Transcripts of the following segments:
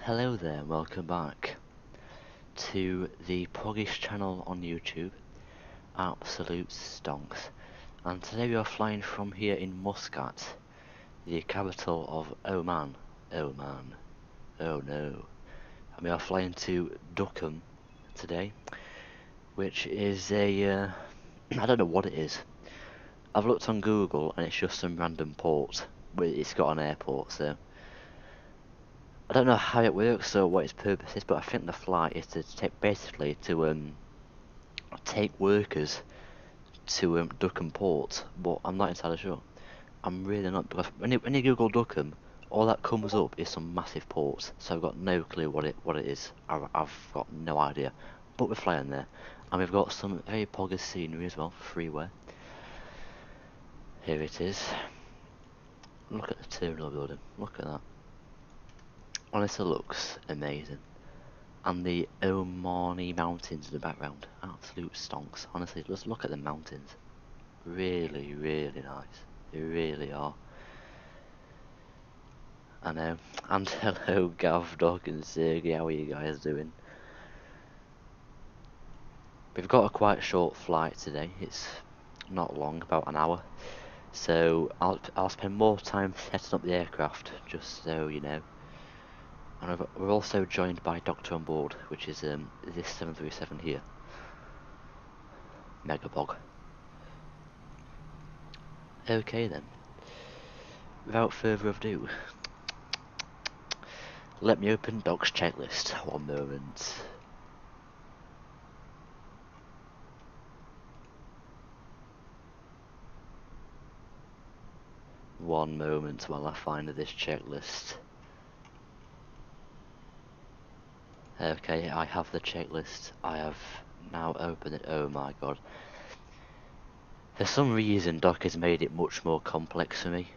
Hello there, welcome back to the Poggish channel on YouTube, Absolute Stonks. And today we are flying from here in Muscat, the capital of Oman. Oman. Oh no. And we are flying to Duqm today, which is a, I don't know what it is. I've looked on Google and it's just some random port, but it's got an airport, so I don't know how it works or what its purpose is, but I think the flight is to basically to take workers to Duqm port, but I'm not entirely sure. I'm really not, because when you Google Duqm, all that comes up is some massive ports, so I've got no clue what it is. I've got no idea, but we're flying there, and we've got some very poggers scenery as well, freeware. Here it is. Look at the terminal building. Look at that. Honestly, looks amazing. And the Omani mountains in the background, absolute stonks. Honestly, just look at the mountains. Really, really nice. They really are. I know. And hello, Gav, Doc, and Sergey. How are you guys doing? We've got a quite short flight today. It's not long, about an hour. So I'll spend more time setting up the aircraft, just so you know. And we're also joined by Doctor on board, which is this 737 here. Megabog. Okay then. Without further ado, let me open Doc's checklist. One moment. One moment while I find this checklist. Okay, I have the checklist. I have now opened it. Oh my god. For some reason, Doc has made it much more complex for me.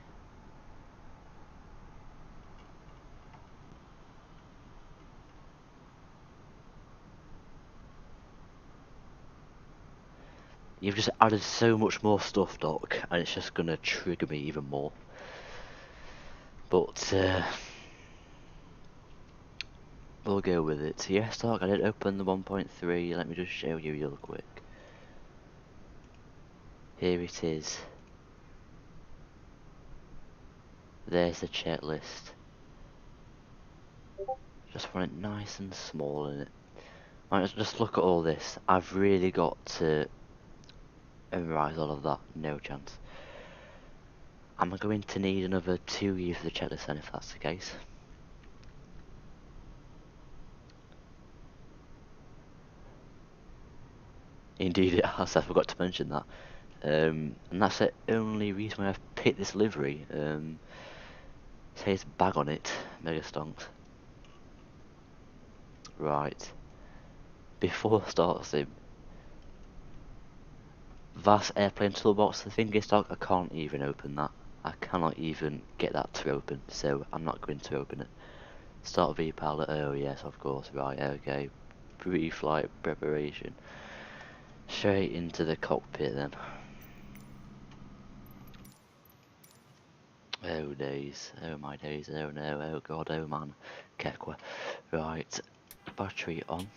You've just added so much more stuff, Doc, and it's just gonna trigger me even more. But, we'll go with it. Yes, Doc, I did open the 1.3. Let me just show you real quick. Here it is. There's the checklist. Just want it nice and small in it. Right, just look at all this. I've really got to memorise all of that. No chance. I'm going to need another 2 years for the checklist then, if that's the case. Indeed it has, I forgot to mention that. And that's the only reason why I've picked this livery. Says bag on it, mega stonks. Right. Before I start sim, vast airplane toolbox, the thing is, Doc, I can't even open that. I cannot even get that to open, so I'm not going to open it. Start V-pilot, oh yes, of course, right, okay. Pre-flight preparation. Straight into the cockpit then. Oh days, oh my days, oh no, oh god, oh man. Kekwa. Right, battery on.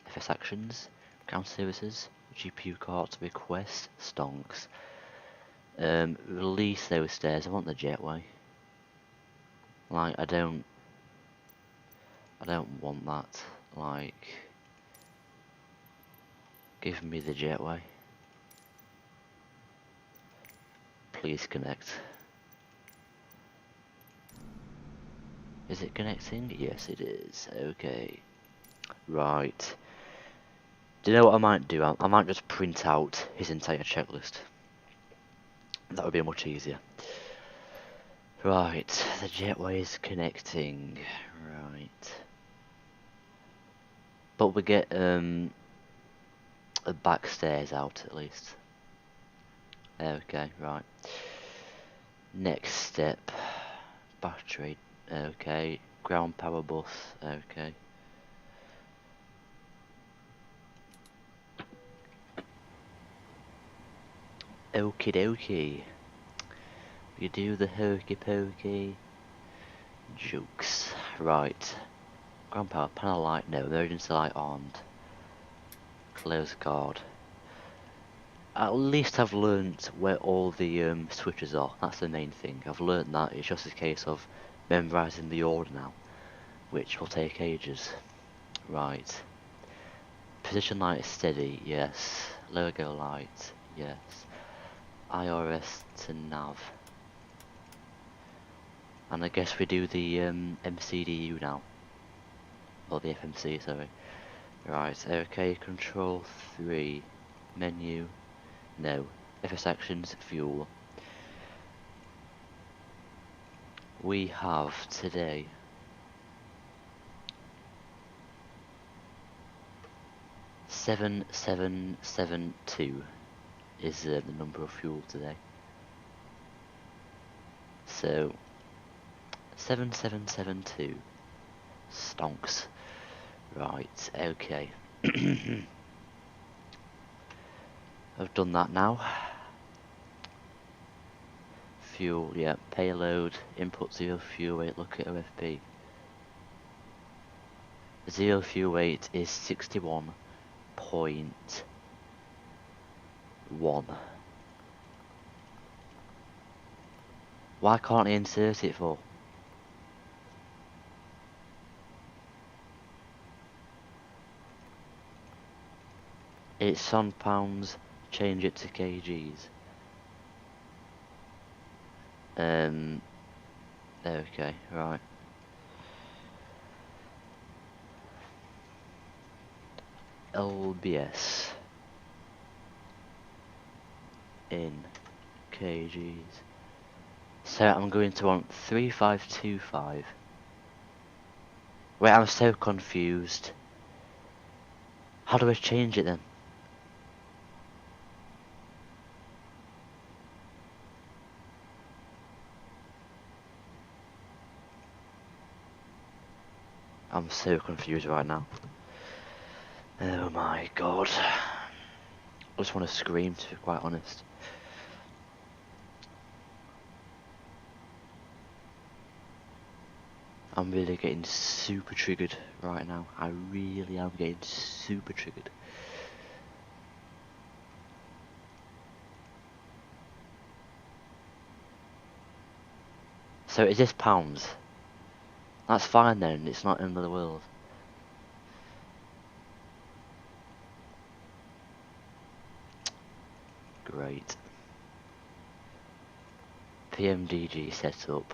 FS actions, ground services, GPU cart request, stonks. Release those stairs, I want the jetway. Like, I don't want that. Like, give me the jetway. Please connect. Is it connecting? Yes it is. Okay. Right. Do you know what I might do? I might just print out his entire checklist. That would be much easier. Right, the jetway is connecting. Right. But we get the back stairs out at least. Okay, right. Next step. Battery. Okay. Ground power bus. Okay. Okie dokie. We do the hokey pokey. Jukes. Right. Ground power, panel light, no. Emergency light armed. Close guard. At least I've learnt where all the switches are. That's the main thing. I've learnt that. It's just a case of memorising the order now, which will take ages. Right. Position light is steady, yes. Logo light, yes. IRS to nav. And I guess we do the MCDU now. Or the FMC, sorry. Right, okay, control 3. Menu. No. FS actions, fuel. We have today 7772 is the number of fuel today. So 7772 stonks. Right, okay. I've done that now. Fuel, yeah, payload, input 0 fuel weight, look at OFP. 0 fuel weight is 61.1. Why can't I insert it for? It's on pounds, change it to kgs. Okay, right. LBS in kgs. So I'm going to want 3525. Wait, I'm so confused. How do I change it then? I'm so confused right now. Oh my god. I just want to scream, to be quite honest. I'm really getting super triggered right now. I really am getting super triggered. So is this pounds? That's fine then, it's not end of the world. Great. PMDG setup.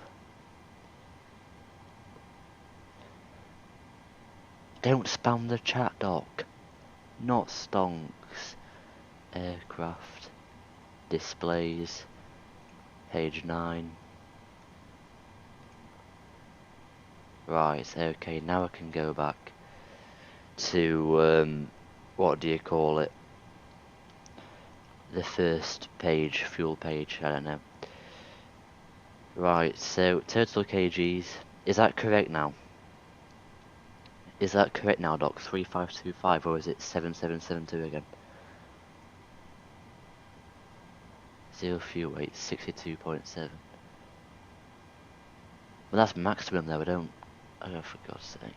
Don't spam the chat, doc. Not stonks. Aircraft. Displays. Page 9. Right, okay, now I can go back to, what do you call it? The first page, fuel page, I don't know. Right, so total kgs, is that correct now? Is that correct now, doc? 3525, or is it 7772 again? 0 fuel weight, 62.7. Well, that's maximum though, I don't... Oh, for God's sake.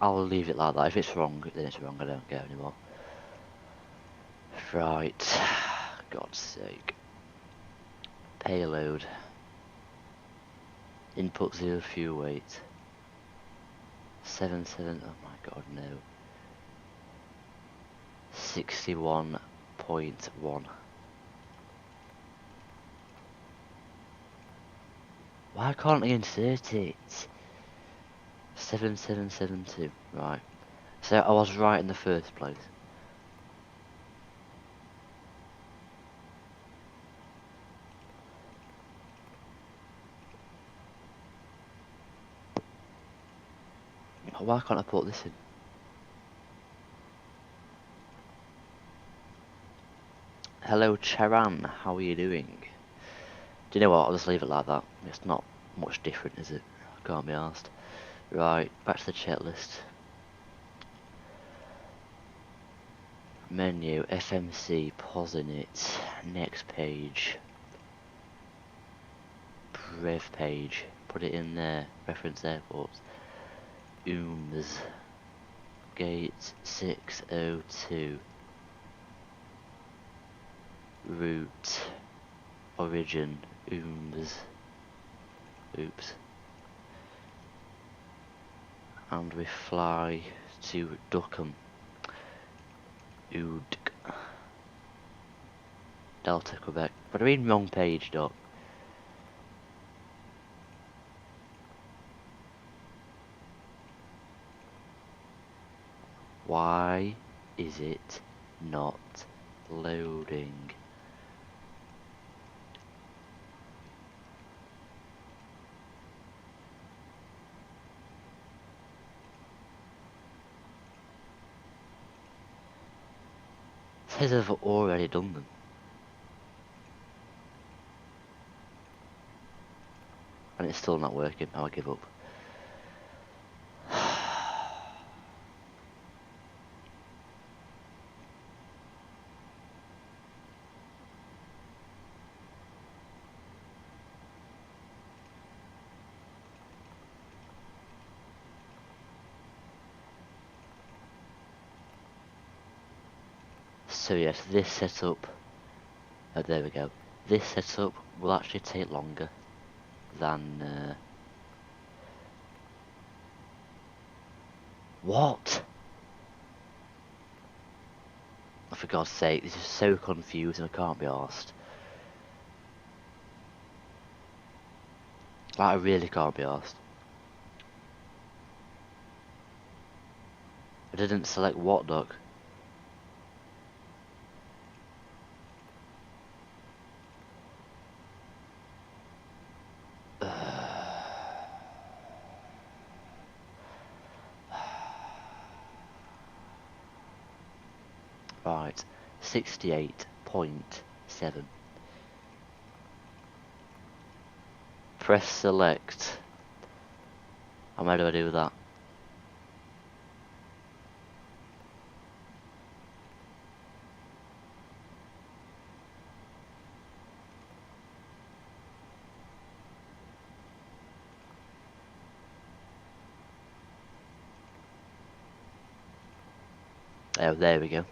I'll leave it like that. If it's wrong, then it's wrong. I don't care anymore. Right. God's sake. Payload. Input 0 fuel weight. 77. Oh my god, no. 61.1. Why can't I insert it? 7772. Right. So I was right in the first place. Why can't I put this in? Hello Charan, how are you doing? Do you know what, I'll just leave it like that. It's not much different, is it? I can't be asked. Right, back to the checklist. Menu, FMC, pausing it. Next page. rev page, put it in there, reference airports, UMS, gate 602, route, origin, UMS, oops, and we fly to Duqm, Delta Quebec, but I'm in wrong page, Doc. Why is it not loading? It says I've already done them. And it's still not working. I'll give up. So yes, this setup, oh there we go, this setup will actually take longer than, what? Oh, for God's sake, this is so confusing, I can't be arsed. Like, I really can't be arsed. I didn't select what, Doc? Right, 68.7. Press select. And where do I do that? Oh, there we go.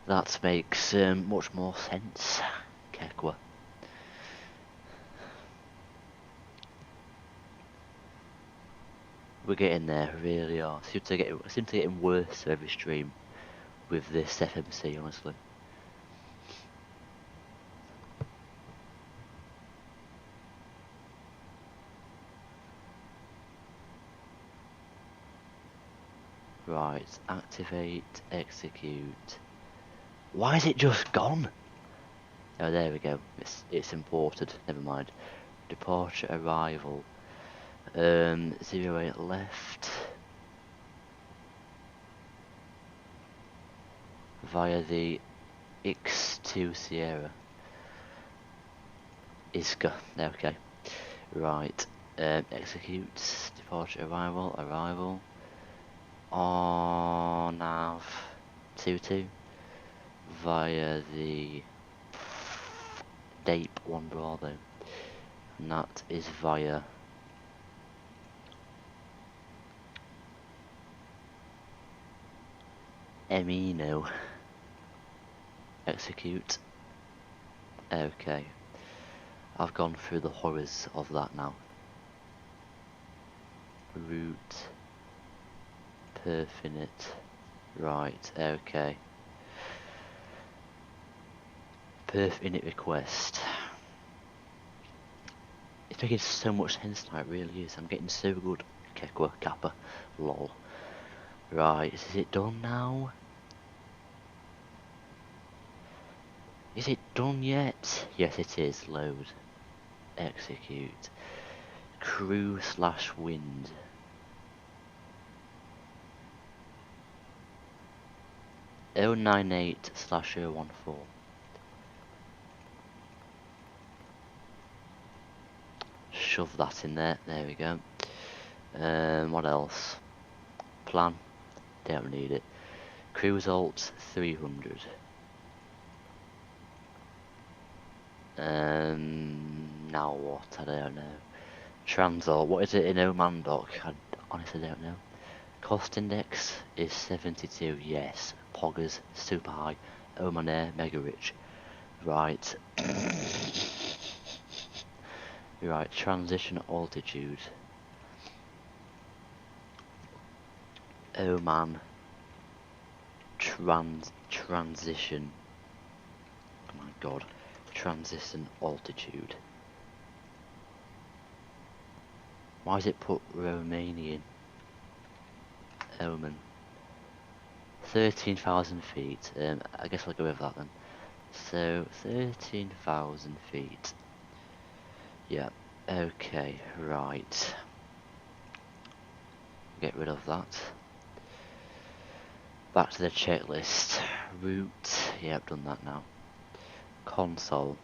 That makes much more sense. Kekwa. We're getting there, really are. Seem to getting worse every stream with this FMC, honestly. Right, activate, execute. Why is it just gone? Oh, there we go. It's imported. Never mind. Departure, arrival. 08 left. Via the X2 Sierra. Iska. Okay. Right. Execute. Departure, arrival. On nav 22 via the Dape 1 Bravo, and that is via Emino. Execute. Okay, I've gone through the horrors of that now. Route Perfinite. Right, okay. Perf init request. It's making so much sense now, it really is. I'm getting so good. Kekwa, Kappa, lol. Right, is it done now? Is it done yet? Yes, it is. Load. Execute. Crew/wind. .098/014. Shove that in there. There we go. What else? Plan. Don't need it. Crew results 300. Now what? I don't know. Transall, what is it in Oman, Doc? I honestly don't know. Cost index is 72, yes. Poggers, super high. Oman Air, mega rich. Right. Right, transition altitude. Oman. Transition. Oh my god. Transition altitude. Why is it put Romanian? Oman. 13,000 feet. I guess I'll go with that then. So 13,000 feet. Yeah. Okay. Right. Get rid of that. Back to the checklist. Route. Yeah, I've done that now. Console.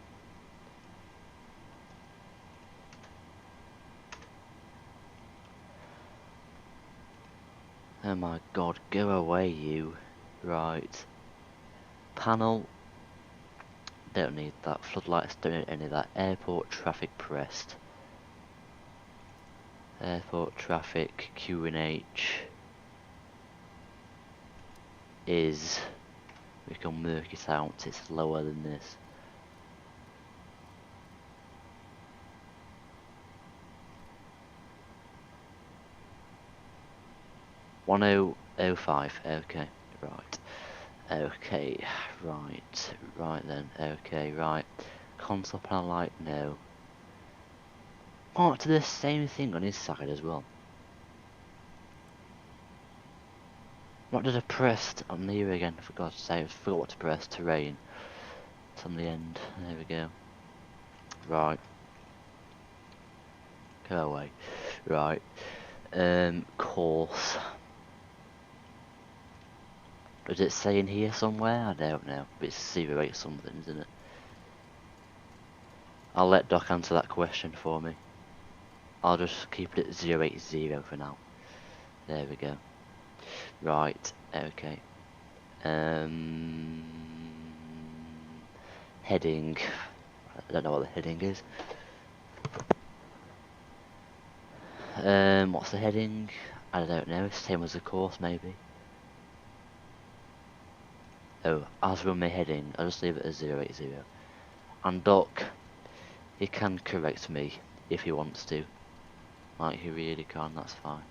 Oh my god, go away you. Right. Panel. Don't need that. Floodlights, don't need any of that. Airport traffic pressed. Airport traffic QNH is, we can work it out, it's lower than this. $1005, okay, right. Okay, right then, okay, right. Console panel light, no. Oh, to the same thing on his side as well. What did I press on here again, for God's sake, I forgot what to press, terrain. It's on the end, there we go. Right. Go away. Right. Course. Does it say in here somewhere? I don't know. But it's 08 something, isn't it? I'll let Doc answer that question for me. I'll just keep it at 080 for now. There we go. Right, okay. Heading. I don't know what the heading is. What's the heading? I don't know. Same as the course, maybe. Oh, as for my heading, I'll just leave it as 080. And Doc, he can correct me if he wants to. Like, he really can, that's fine.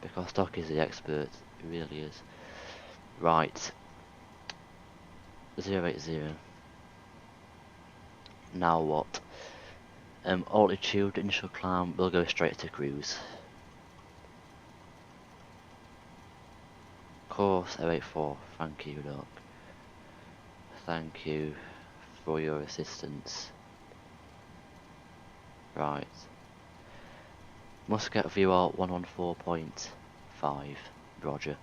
Because Doc is the expert, he really is. Right. 080. Now what? Altitude, initial climb, we'll go straight to cruise. Course 084, thank you Doc. Thank you for your assistance. Right. Muscat VR 114.5, roger.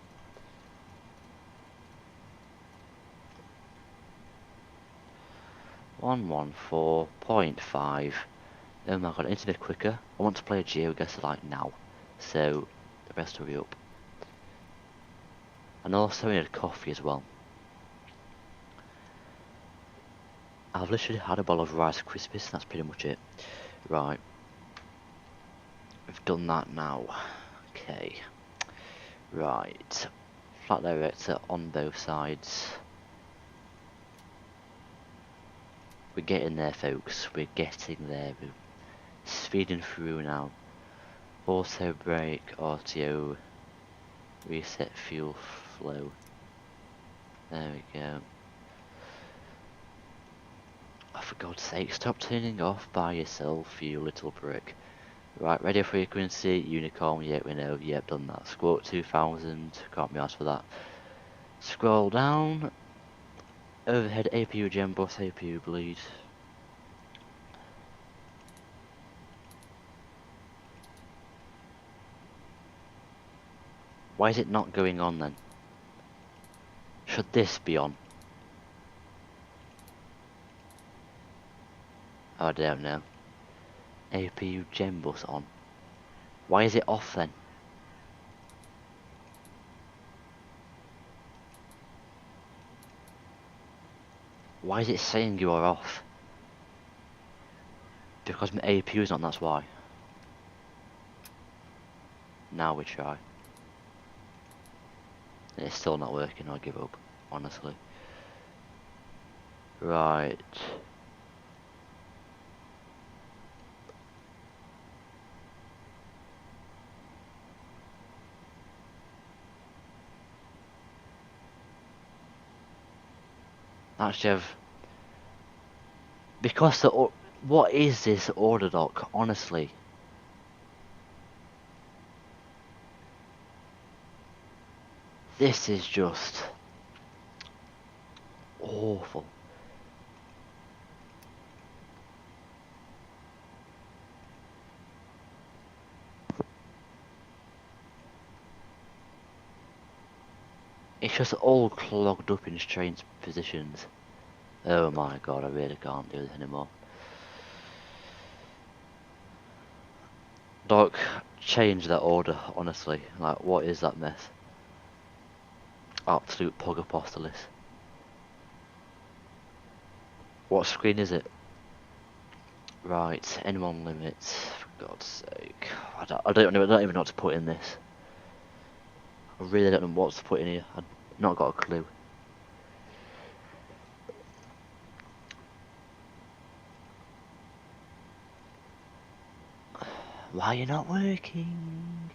.5. Oh my god, I need to be quicker. I want to play a GeoGuessr like now. So, the rest hurry up. And also I need a coffee as well. I've literally had a bowl of Rice Krispies and that's pretty much it. Right. We've done that now. Okay. Right. Flat director on both sides. We're getting there, folks. We're getting there. We're speeding through now. Auto brake, RTO, reset fuel flow. There we go. Oh, for God's sake, stop turning off by yourself, you little prick. Right, radio frequency, unicorn, yeah, we know, yep, done that. Squawk 2000, can't be asked for that. Scroll down. Overhead APU gem bus, APU bleed. Why is it not going on then? Should this be on? Oh, I don't know. APU gem bus on. Why is it off then? Why is it saying you are off? Because my APU's on, that's why. Now we try. And it's still not working, I'll give up, honestly. Right. Actually, because what is this order doc, honestly? This is just awful. It's just all clogged up in strange positions. Oh my god, I really can't do this anymore. Doc, change that order, honestly. Like, what is that mess? Absolute pug apostolis. What screen is it? Right, N1 limits, for God's sake. I don't even know what to put in this. I really don't know what to put in here. I've not got a clue. Why are you not working?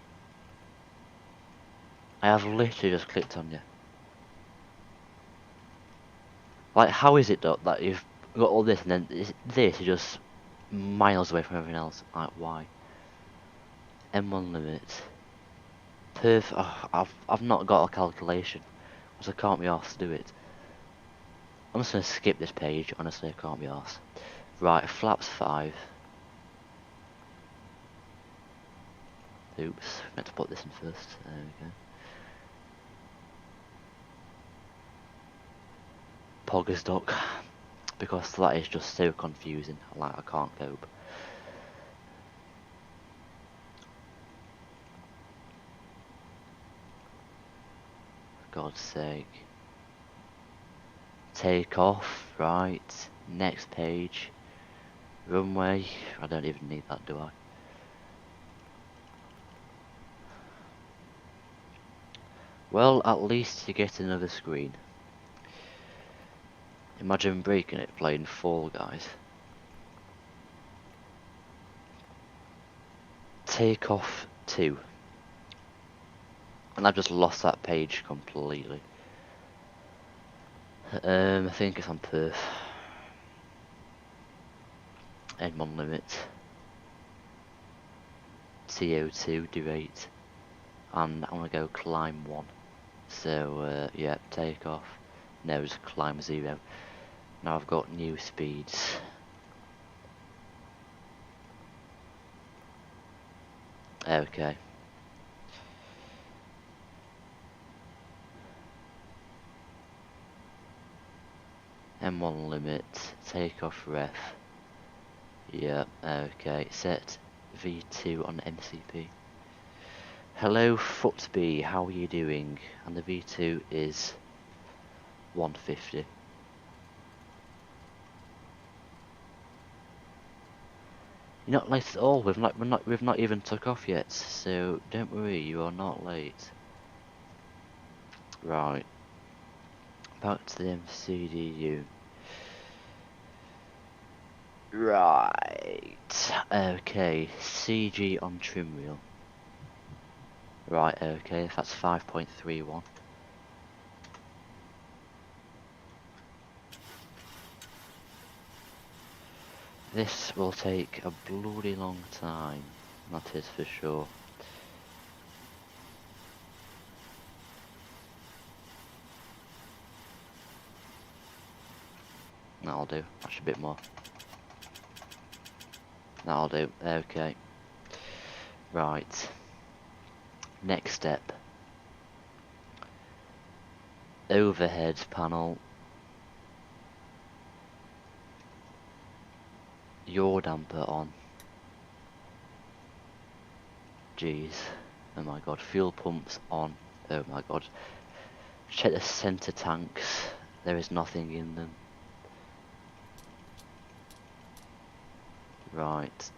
I have literally just clicked on you. Like, how is it that you've got all this and then this is just miles away from everything else? Like, why? M1 limit. I've not got a calculation, because I can't be asked to do it. I'm just gonna skip this page. Honestly, I can't be asked. Right, flaps 5. Oops, meant to put this in first. There we go. Poggers doc, because that is just so confusing. Like, I can't cope. For God's sake. Takeoff, right. Next page. Runway. I don't even need that, do I? Well, at least you get another screen. Imagine breaking it playing Fall Guys. Takeoff 2. And I've just lost that page completely. I think it's on Perth. N1 limit. CO2 do 8. And I'm gonna go climb 1. So yeah, takeoff. No, just climb 0. Now I've got new speeds. Okay. M1 limit, takeoff ref. Yeah, okay. Set V2 on MCP. Hello Footbee, how are you doing? And the V2 is 150. You're not late at all. We've not even took off yet, so don't worry, you are not late. Right. Back to the MCDU. Right. Okay. CG on trim wheel. Right, okay, that's 5.31. This will take a bloody long time, that is for sure. That'll do, that's a bit more. That'll do, okay. Right. Next step. Overhead panel. Yaw damper on. Jeez. Oh my god. Fuel pumps on. Oh my god. Check the center tanks. There is nothing in them. Right.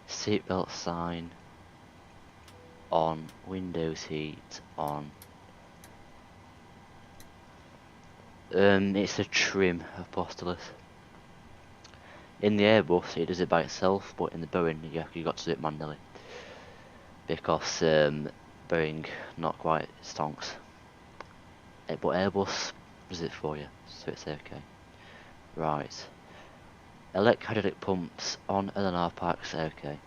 Seatbelt sign on. Windows heat on. It's a trim apostolus. In the Airbus it does it by itself, but in the Boeing you got to do it manually. Because Boeing not quite stonks. But Airbus does it for you, so it's okay. Right. Electric hydraulic pumps on LNR packs, okay.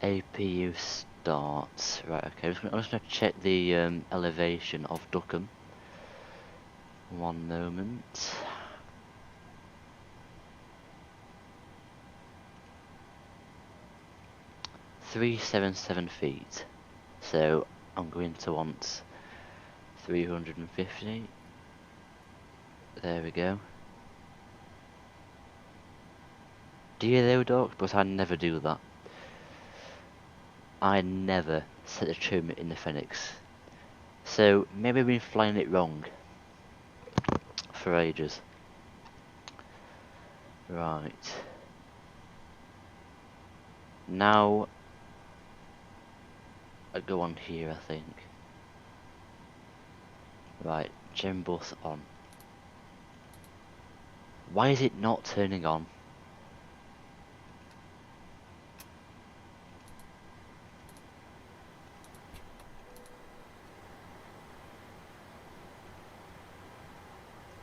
APU starts. Right, okay. I'm just going to check the elevation of Duqm. One moment. $377 feet. So I'm going to want 350. There we go. Do you though, Doc? But I never do that. I never set the trim in the Phoenix. So maybe I've been flying it wrong for ages. Right. Now I go on here, I think. Right, gem bus on. Why is it not turning on?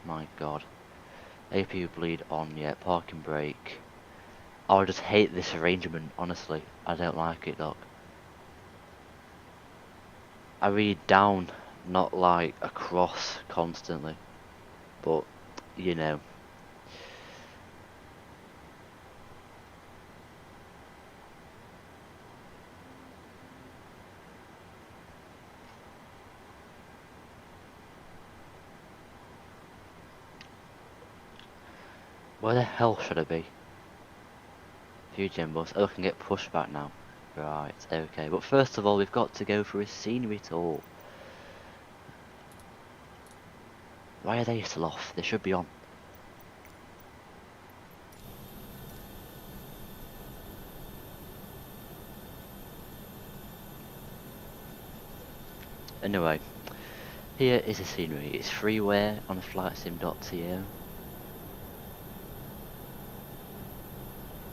My god. APU bleed on, yeah, parking brake. I just hate this arrangement, honestly. I don't like it, Doc. I read down, not like across constantly. But, you know. Where the hell should I be? View gem bus. Oh, I can get pushback now. Right, okay. But first of all, we've got to go for a scenery tour. Why are they still off? They should be on. Anyway, here is the scenery. It's freeware on flightsim.to.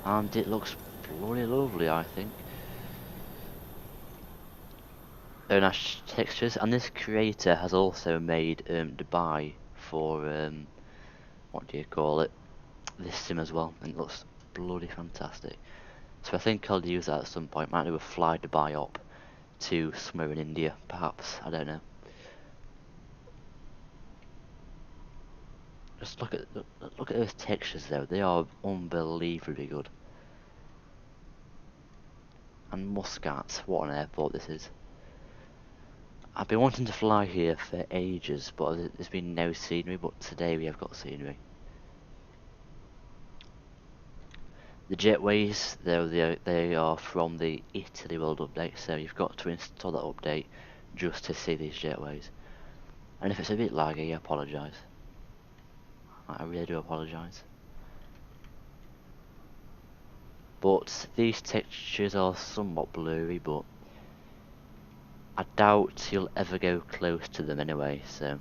And it looks bloody lovely, I think. Very nice textures, and this creator has also made Dubai for what do you call it? This sim as well, and it looks bloody fantastic. So I think I'll use that at some point. Might do a fly Dubai up to somewhere in India, perhaps. I don't know. Just look at those textures though. They are unbelievably good. And Muscat, what an airport this is. I've been wanting to fly here for ages, but there's been no scenery, but today we have got scenery. The jetways, they are from the Italy World Update, so you've got to install that update just to see these jetways. And if it's a bit laggy, I apologise. I really do apologise. But these textures are somewhat blurry, but I doubt you'll ever go close to them anyway, so.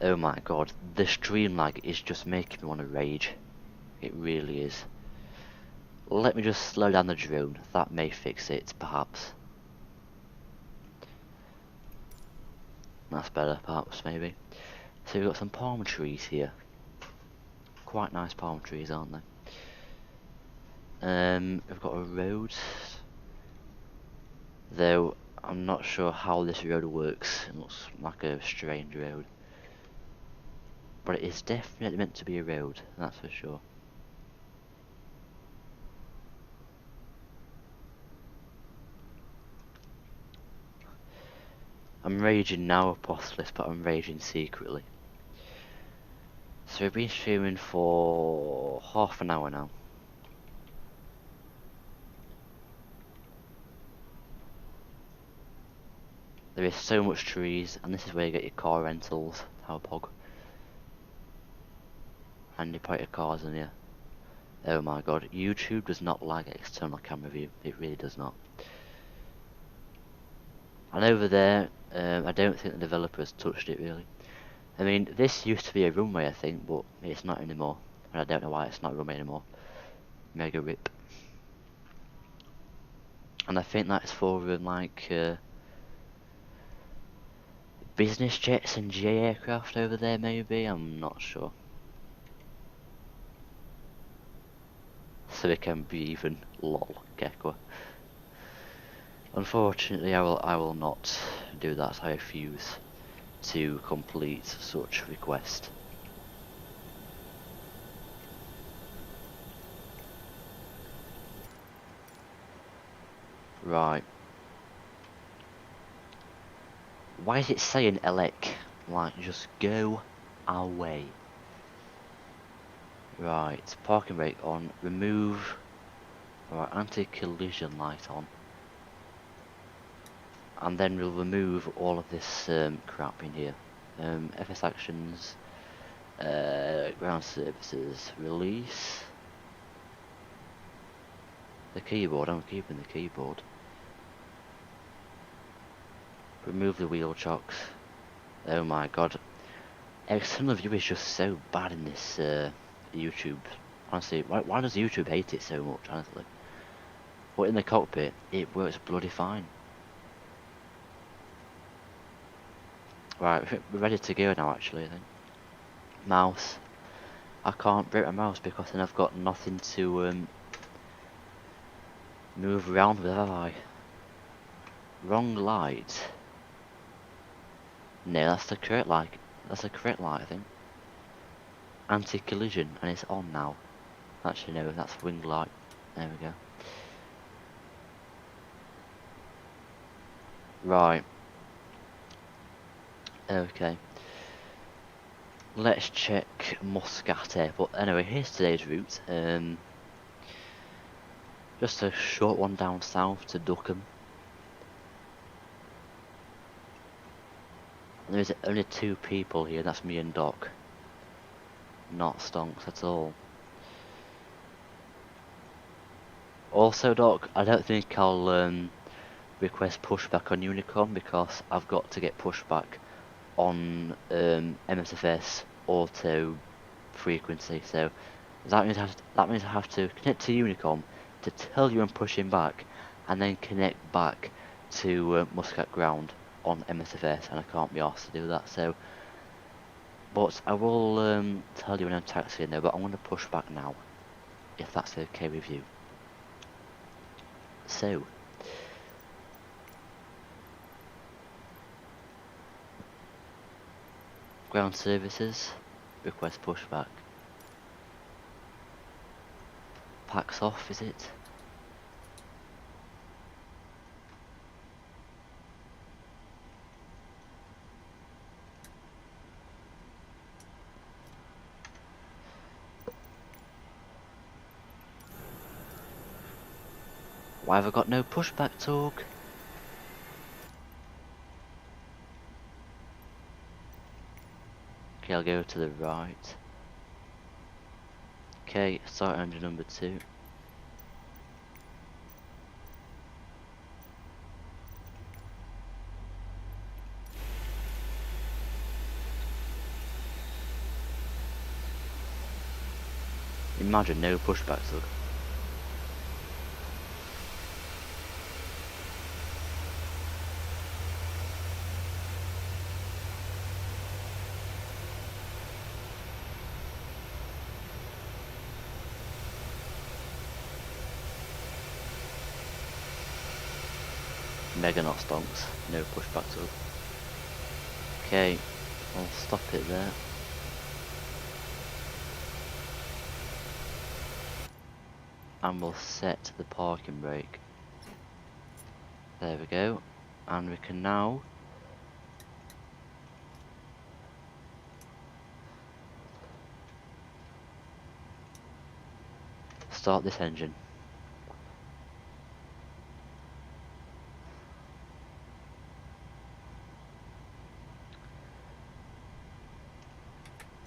Oh my god, the stream lag is just making me want to rage. It really is. Let me just slow down the drone, that may fix it, perhaps. That's better, perhaps, maybe. So we've got some palm trees here. Quite nice palm trees, aren't they? We've got a road. Though, I'm not sure how this road works. It looks like a strange road. But it is definitely meant to be a road, that's for sure. I'm raging now, Apostolis, but I'm raging secretly. So we've been streaming for half an hour now. There is so much trees, and this is where you get your car rentals, how pog. And you put your cars in here. Oh my god, YouTube does not like external camera view, it really does not. And over there, I don't think the developers touched it really. I mean, this used to be a runway I think, but it's not anymore. And I don't know why it's not a runway anymore. Mega rip. And I think that's for like business jets and GA aircraft over there maybe, I'm not sure. So it can be even lol, Gekwa. Unfortunately I will not do that, I refuse to complete such request. Right. Why is it saying elec? Like, just go away. Right, parking brake on, remove, right, anti-collision light on. And then we'll remove all of this crap in here. FS actions, ground services, release. The keyboard, I'm keeping the keyboard. Remove the wheel chocks. Oh my god. External view is just so bad in this YouTube. Honestly, why does YouTube hate it so much, honestly? But in the cockpit, it works bloody fine. Right, we're ready to go now actually, I think. Mouse. I can't break my mouse because then I've got nothing to move around with, have I? Wrong light. No, that's the correct light. That's the correct light, I think. Anti-collision, and it's on now. Actually, no, that's wing light. There we go. Right. Okay. Let's check Muscat Airport. Anyway, here's today's route. Just a short one down south to Duqm. There's only 2 people here, that's me and Doc. Not stonks at all. Also, Doc, I don't think I'll request pushback on Unicom because I've got to get pushback on MSFS auto frequency. So that means I have to connect to Unicom to tell you I'm pushing back, and then connect back to Muscat ground on MSFS, and I can't be asked to do that. So, but I will tell you when I'm taxiing there. But I want to push back now, if that's okay with you. So. Ground services, request pushback. Packs off, is it? Why have I got no pushback talk? Okay, I'll go to the right. Okay, start engine number 2. Imagine no pushback talk. Mega not stonks, no pushback talk. Okay, I'll stop it there. And we'll set the parking brake. There we go. And we can now start this engine.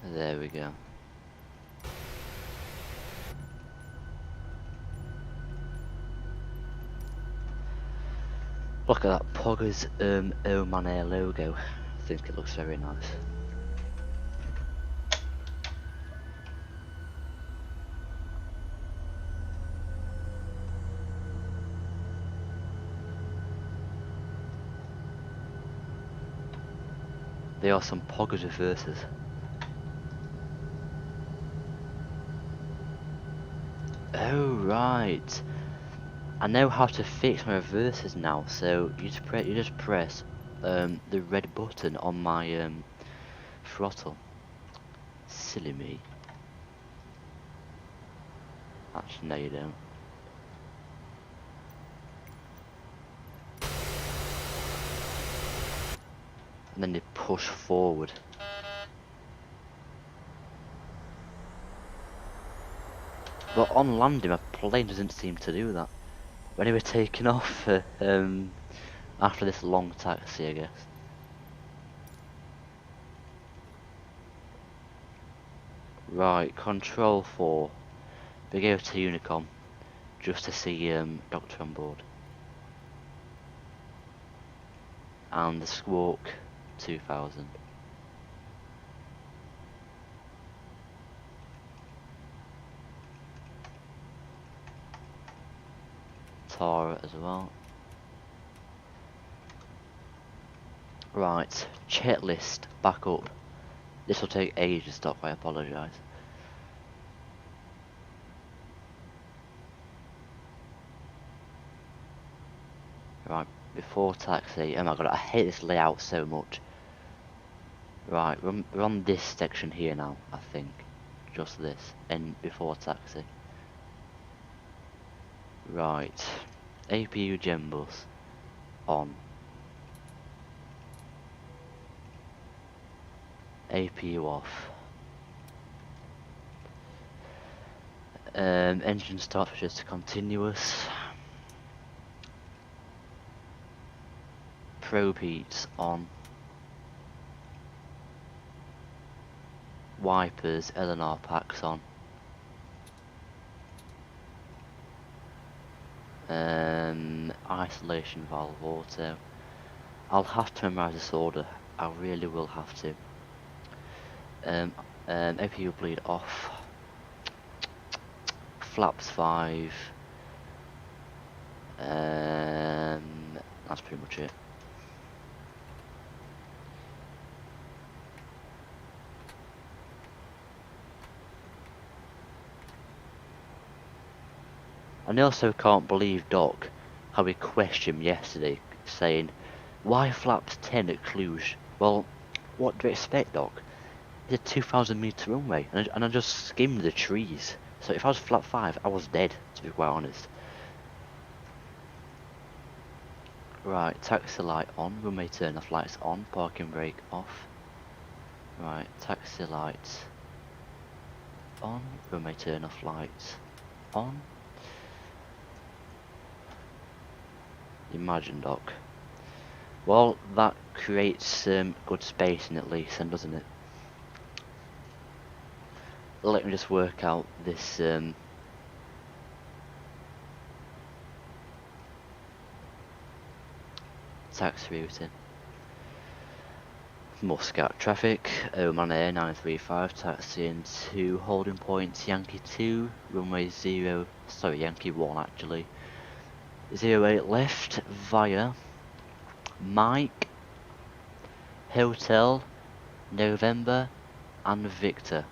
There we go. Look at that Pogger's Oman Air logo. I think it looks very nice. There are some Pogger's reverses. Oh right. I know how to fix my reverses now. So you just press the red button on my throttle. Silly me. Actually, no, you don't. And then you push forward. But on landing, my plane doesn't seem to do that. When we're taking off after this long taxi, I guess. Right, control 4. We go to Unicom just to see Doctor on board. And the Squawk 2000. Tara as well. Right, checklist back up. This will take ages to stop, I apologise. Right, before taxi. Oh my god, I hate this layout so much. Right, we're on this section here now, I think. Just this, and before taxi. Right, APU Gembus on. APU off. Engine start switches to continuous. Probe heats on. Wipers, LNR packs on. Isolation valve auto. I'll have to memorise this order. I really will have to. APU bleed off. Flaps 5. That's pretty much it. I also can't believe Doc how he questioned yesterday, saying, "Why flaps 10 at Cluj?" Well, what do you expect, Doc? It's a 2,000 metre runway, and I just skimmed the trees. So if I was flap 5, I was dead, to be quite honest. Right, taxi light on, runway turn off lights on, parking brake off. Right, taxi lights on, runway turn off lights on. Imagine, Doc. Well, that creates good spacing at least, then, doesn't it? Let me just work out this taxi routing. Muscat traffic, Oman Air 935, taxiing to holding point Yankee 2, runway 0, sorry, Yankee 1 actually. 08 left via Mike, Hotel, November and Victor.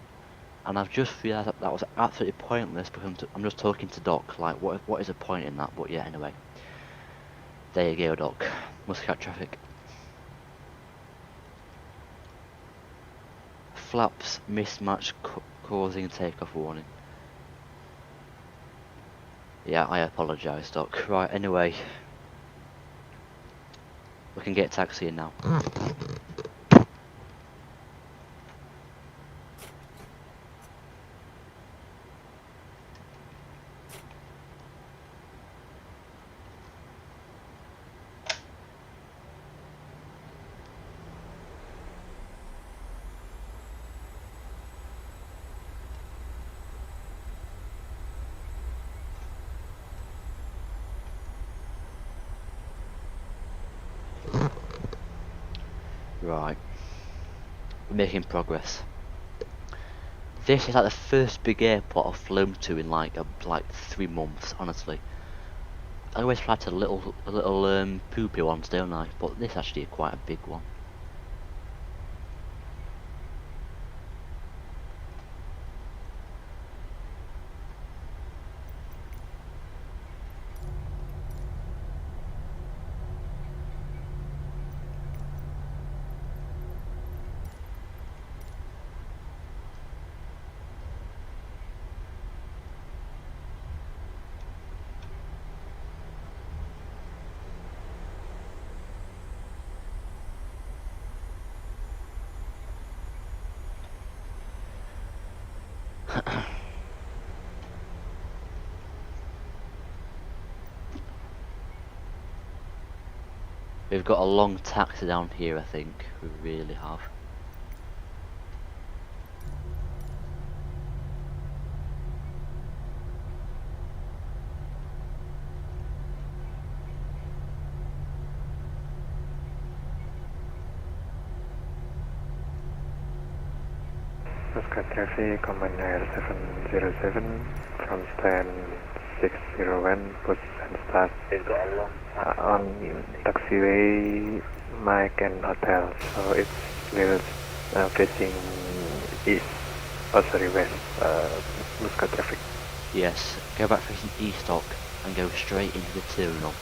And I've just realised that was absolutely pointless because I'm just talking to Doc, like what is the point in that, but yeah, anyway. There you go, Doc. Muscat traffic. Flaps mismatch causing takeoff warning. Yeah, I apologise, Doc. Right, anyway. We can get taxiing now. Right, we're making progress. This is like the first big airport I've flown to in like 3 months, honestly. I always fly to the little poopy ones, don't I? But this actually is quite a big one. We've got a long taxi down here, I think. We really have. Muscat traffic, Oman Air 707 from stand 601, push and start on taxiway, Mike and hotel. So it's little facing east, oh sorry, west, Muscat traffic. Yes, go back facing Estock and go straight into the terminal.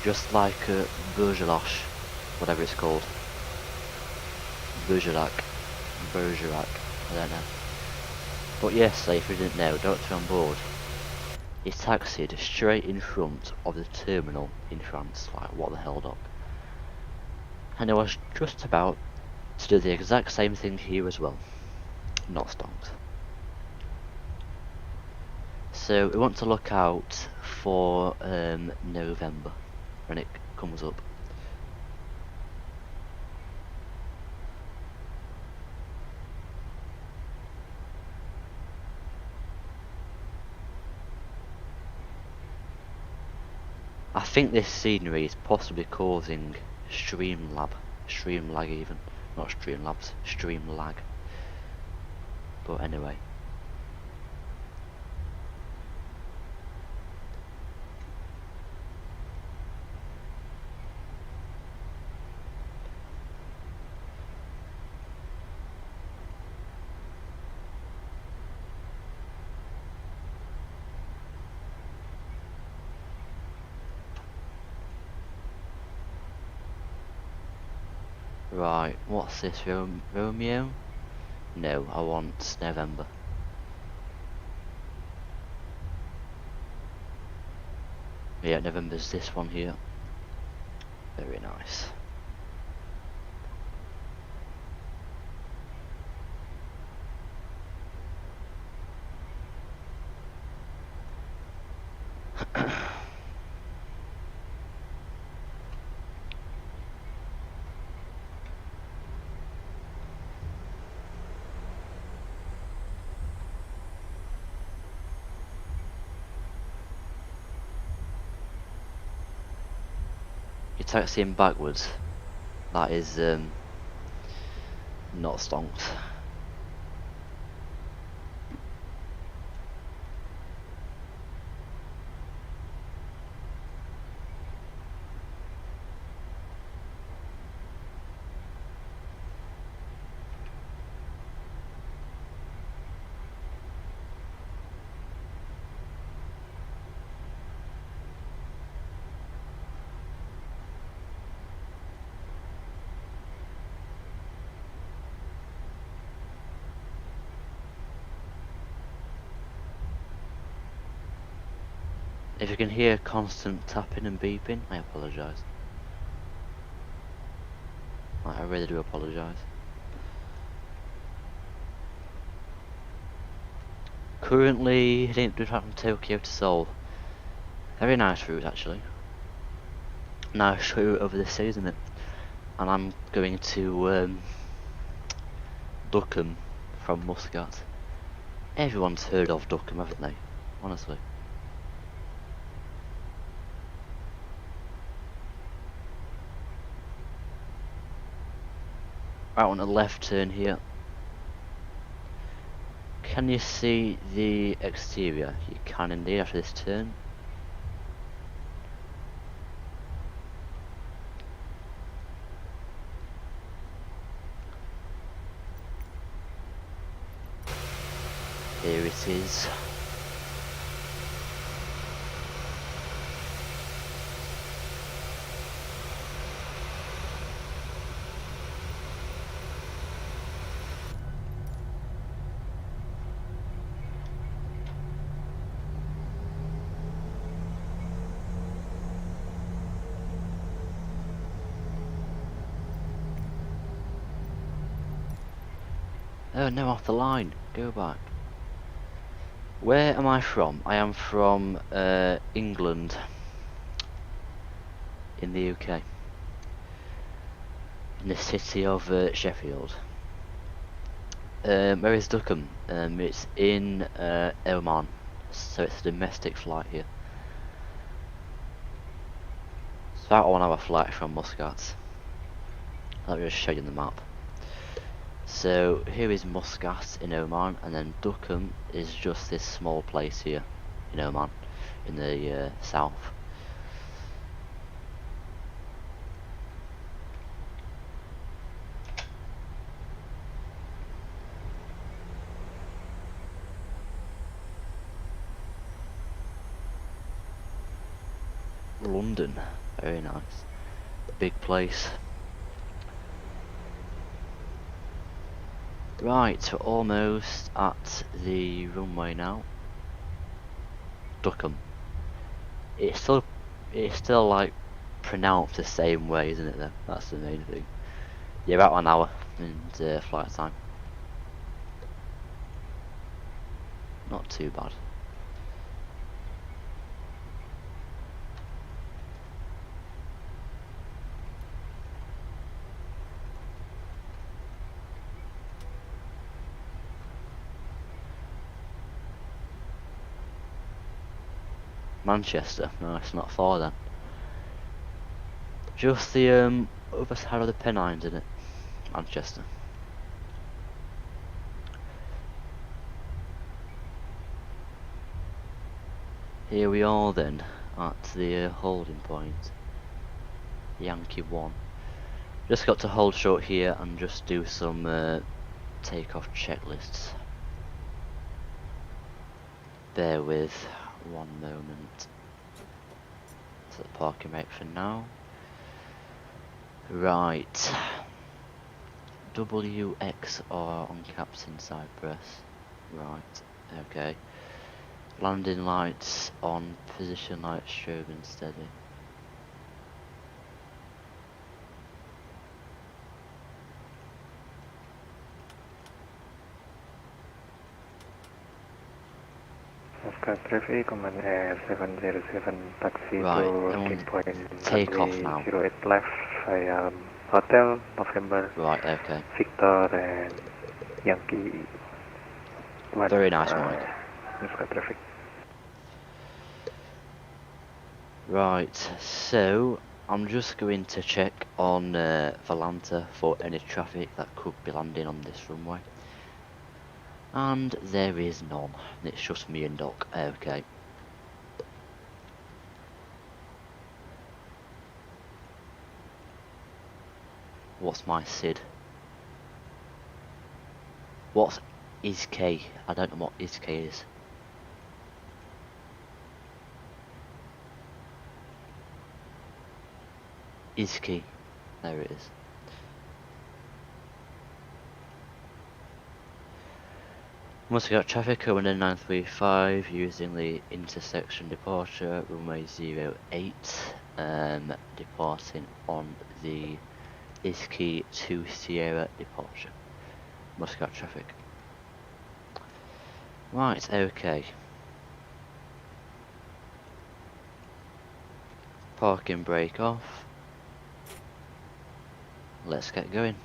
Just like Bergerac, whatever it's called. Bergerac, I don't know. But yes, if you didn't know, Doctor on board is taxied straight in front of the terminal in France. Like, what the hell, Doc? And I was just about to do the exact same thing here as well. Not stonks. So we want to look out for November when it comes up. I think this scenery is possibly causing stream lag even. Not Streamlabs, stream lag. But anyway. Right, what's this, Romeo? No, I want November. Yeah, November's this one here. Very nice. You're taxiing backwards. That is not stonks. If you can hear constant tapping and beeping, I apologise. I really do apologise. Currently heading from Tokyo to Seoul. Very nice route actually. Nice route over the sea, isn't it? And I'm going to Duqm from Muscat. Everyone's heard of Duqm, haven't they? Honestly. Out on the left turn here. Can you see the exterior? You can indeed after this turn. Here it is. Oh no, off the line. Go back. Where am I from? I am from England. In the UK. In the city of Sheffield. Where is Duqm? It's in Oman. So it's a domestic flight here. It's about a 1 hour flight from Muscat. Let me just show you the map. So here is Muscat in Oman, and then Duqm is just this small place here in Oman, in the south. London, very nice, big place. Right, we're almost at the runway now. Duqm. It's still like pronounced the same way, isn't it? Though that's the main thing. Yeah, about 1 hour in flight time. Not too bad. Manchester, no, it's not far then. Just the other side of the Pennines, isn't it? Manchester. Here we are then, at the holding point. Yankee 1. Just got to hold short here and just do some takeoff checklists. Bear with 1 moment. Set the parking rate for now. Right. WXR on Captain Cypress. Right, okay. Landing lights on, position lights strobe and steady. Muscat traffic, Command Air 707, taxi Right, to point takeoff now. 08 left, Hotel, November, Right, okay. Victor and Yankee 1. Very nice, Mike. Muscat traffic. Right, so I'm just going to check on Valanta for any traffic that could be landing on this runway. And there is none. It's just me and Doc. Okay. What's my SID? What is K? I don't know what is K is. Iski. There it is. Muscat traffic WY935 using the intersection departure runway 08, departing on the Iski to Sierra departure. Muscat traffic. Right, okay. Parking brake off. Let's get going.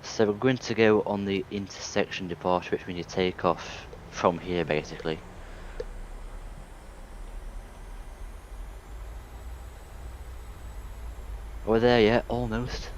So we're going to go on the intersection departure, which means you take off from here basically. We're there yet, almost.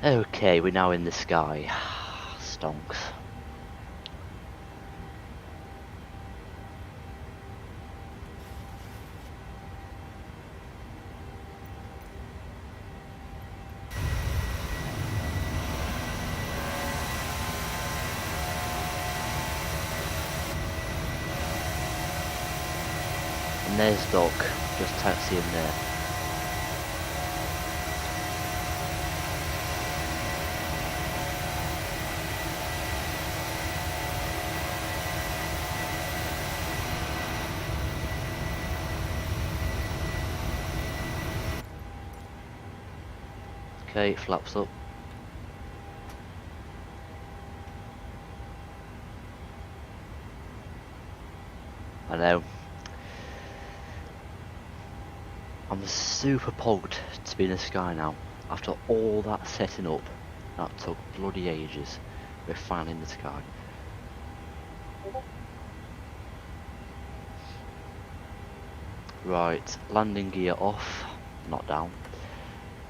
Okay, we're now in the sky. Stonks. And there's Duq, just taxiing there. Okay, flaps up. I know. I'm super pumped to be in the sky now. After all that setting up, that took bloody ages. We're finally in the sky. Right, landing gear off, not down,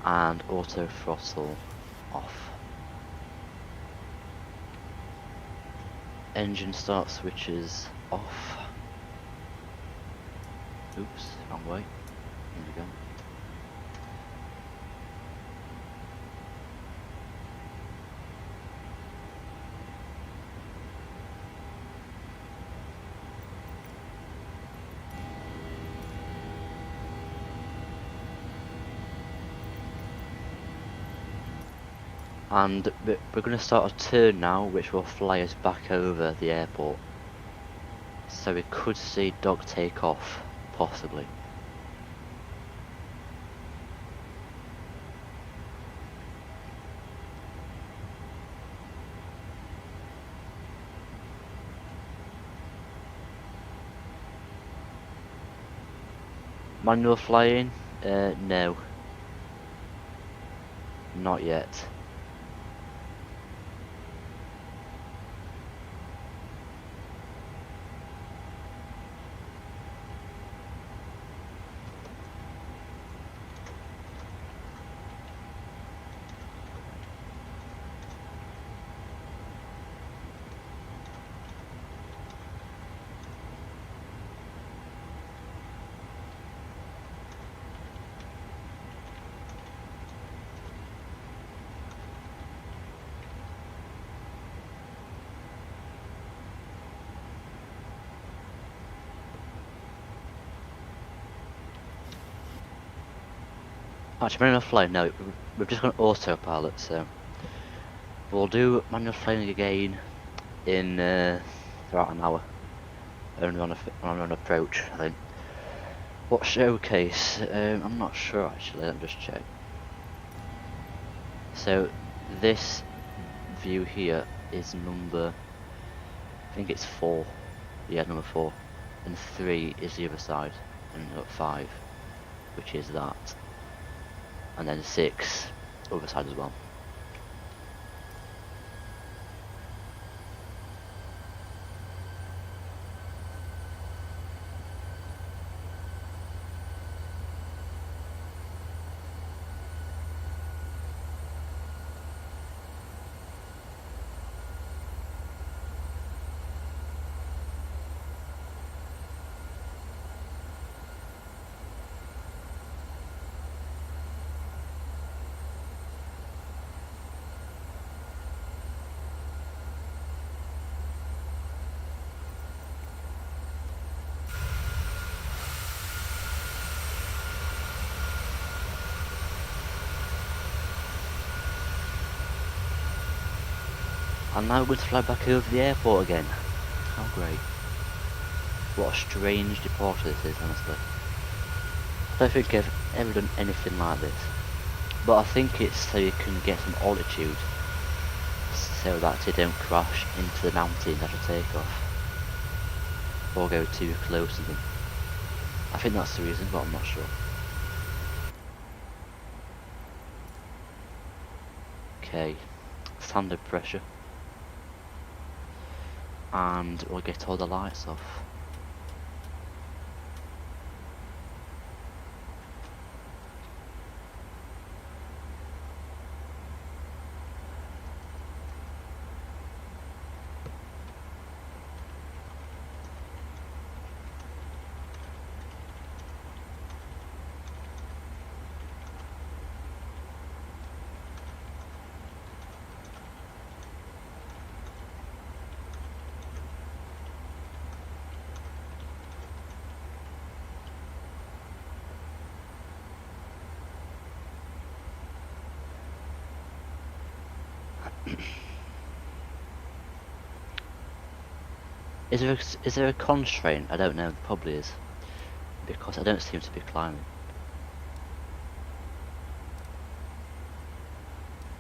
and auto throttle off. Engine start switches off. Oops, wrong way. Here we go. And we're going to start a turn now, which will fly us back over the airport. So we could see Duq take off, possibly. Manual flying? No. Not yet. Actually, manual flying, no, we've just got autopilot, so we'll do manual flying again in about an hour. Only on an approach, I think. What showcase? I'm not sure actually, let me just check. So this view here is number, I think it's 4. Yeah, number 4. And 3 is the other side, and 5, which is that. And then 6, other side as well. And now we're going to fly back over the airport again. How great. What a strange departure this is, honestly. I don't think I've ever done anything like this. But I think it's so you can get some altitude, so that you don't crash into the mountains after takeoff. Or go too close to them. I think that's the reason, but I'm not sure. Okay, standard pressure. And we'll get all the lights off. Is there a constraint? I don't know. There probably is, because I don't seem to be climbing.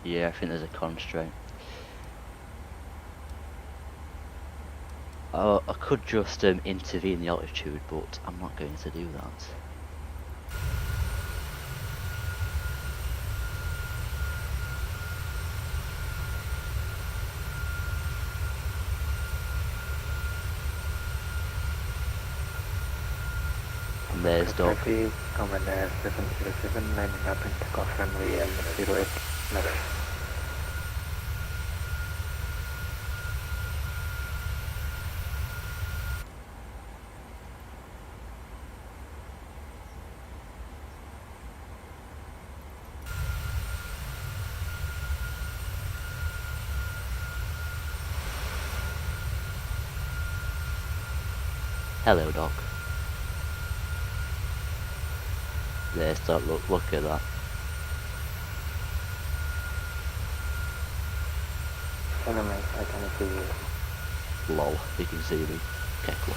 Yeah, I think there's a constraint. I could just intervene the altitude, but I'm not going to do that. And there's Doc. Commander 707 lining up in takeoff runway L08 left. Hello, Doc. There's Doc. Look at that. Hello mate, I can see you. Lol, you can see me. Okay, cool.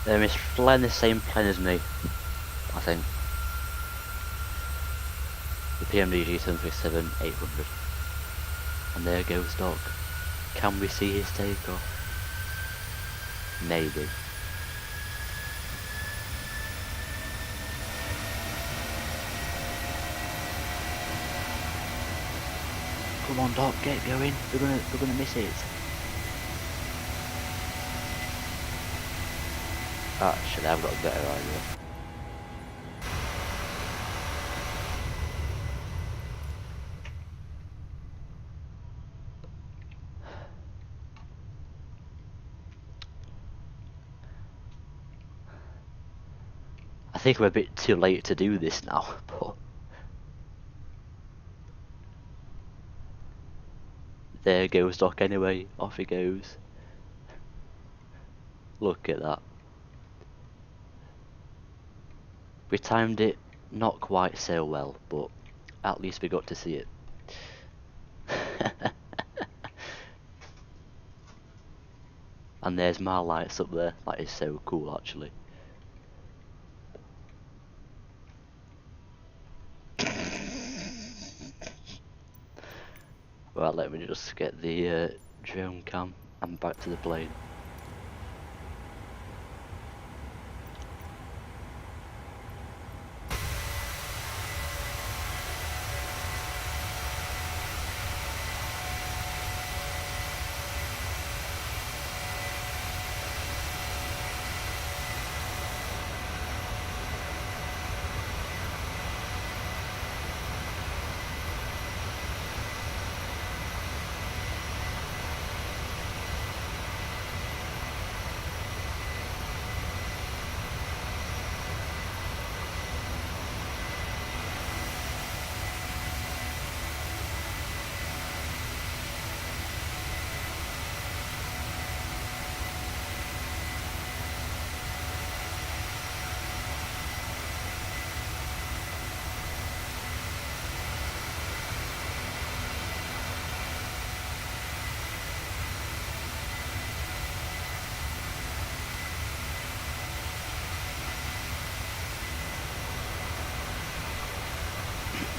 It's flying the same plane as me, I think. The PMDG 737-800. And there goes Doc. Can we see his takeoff? Maybe. Come on, Doc, get going. We're gonna miss it. Actually, I've got a better idea. I think we're a bit too late to do this now, but there goes Doc anyway. Off he goes. Look at that. We timed it not quite so well, but at least we got to see it. And there's my lights up there. That is so cool, actually. Well, let me just get the drone cam and back to the plane.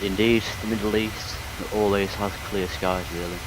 Indeed, the Middle East always has clear skies, really.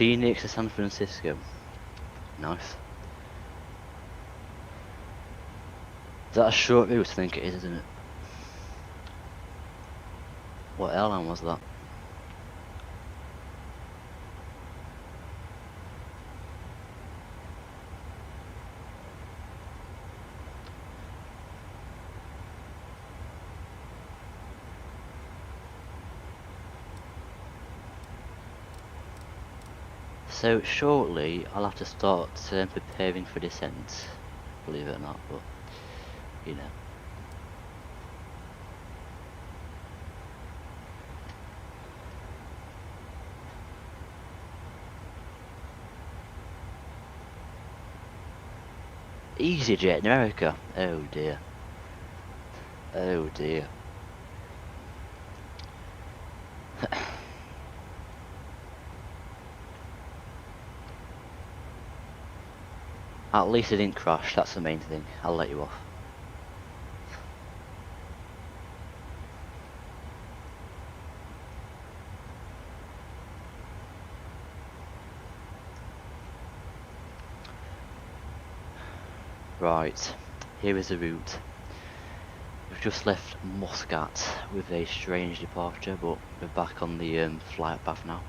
Phoenix to San Francisco. Nice. Is that a short route? I think it is, isn't it? What airline was that? So shortly I'll have to start preparing for descent, believe it or not, but you know. EasyJet in America. Oh dear. Oh dear. At least it didn't crash, that's the main thing. I'll let you off. Right, here is the route. We've just left Muscat with a strange departure, but we're back on the flight path now.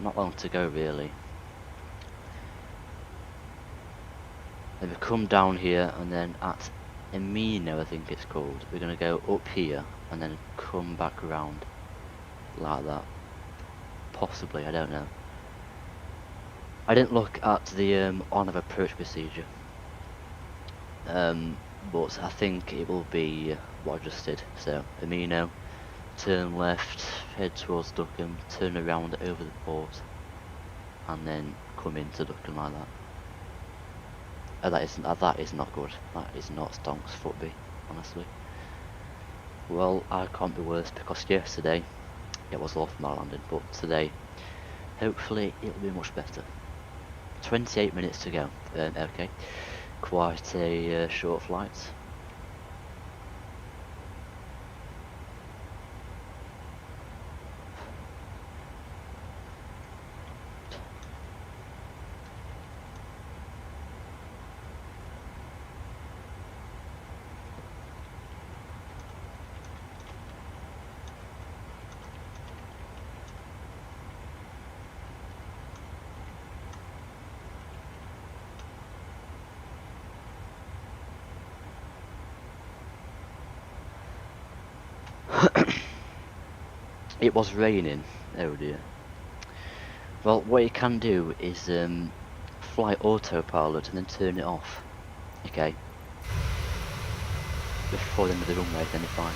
Not long to go really. Then we come down here and then at Emino, I think it's called, we're going to go up here and then come back around like that. Possibly, I don't know. I didn't look at the on of approach procedure, but I think it will be what I just did. So Emino, turn left, head towards Duqm, turn around over the port, and then come into Duqm like that. That is not good. That is not Stonks footby, honestly. Well, I can't be worse because yesterday it was off my landing, but today hopefully it'll be much better. 28 minutes to go. Okay, quite a short flight. It was raining. Oh dear. Well, what you can do is fly autopilot and then turn it off. Okay. Before the end of the runway, then you're fine.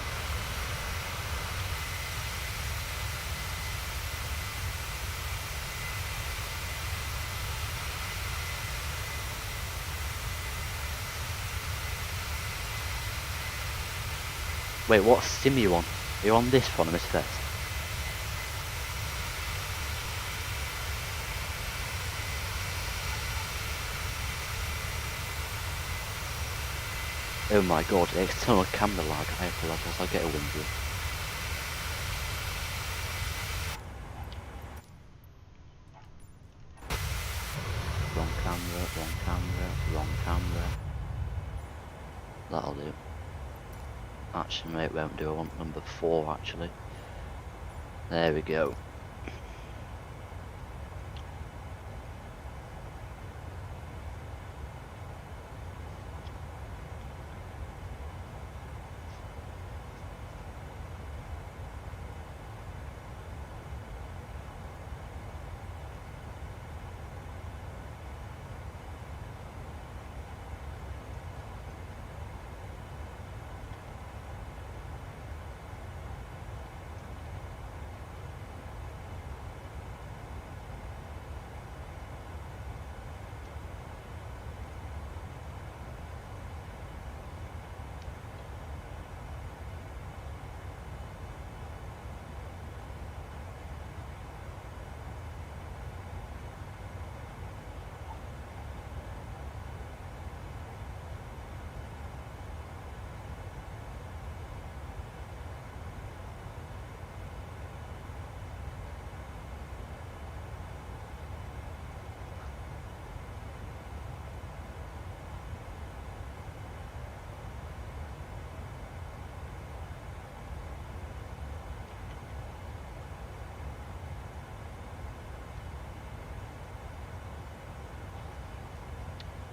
Wait, what sim are you on? You're on this one, Miss Fest. Oh my god, external camera lag. I apologize, I'll get a window. Wrong camera, wrong camera, wrong camera. That'll do. Actually, no, it won't do. I want number 4 actually. There we go.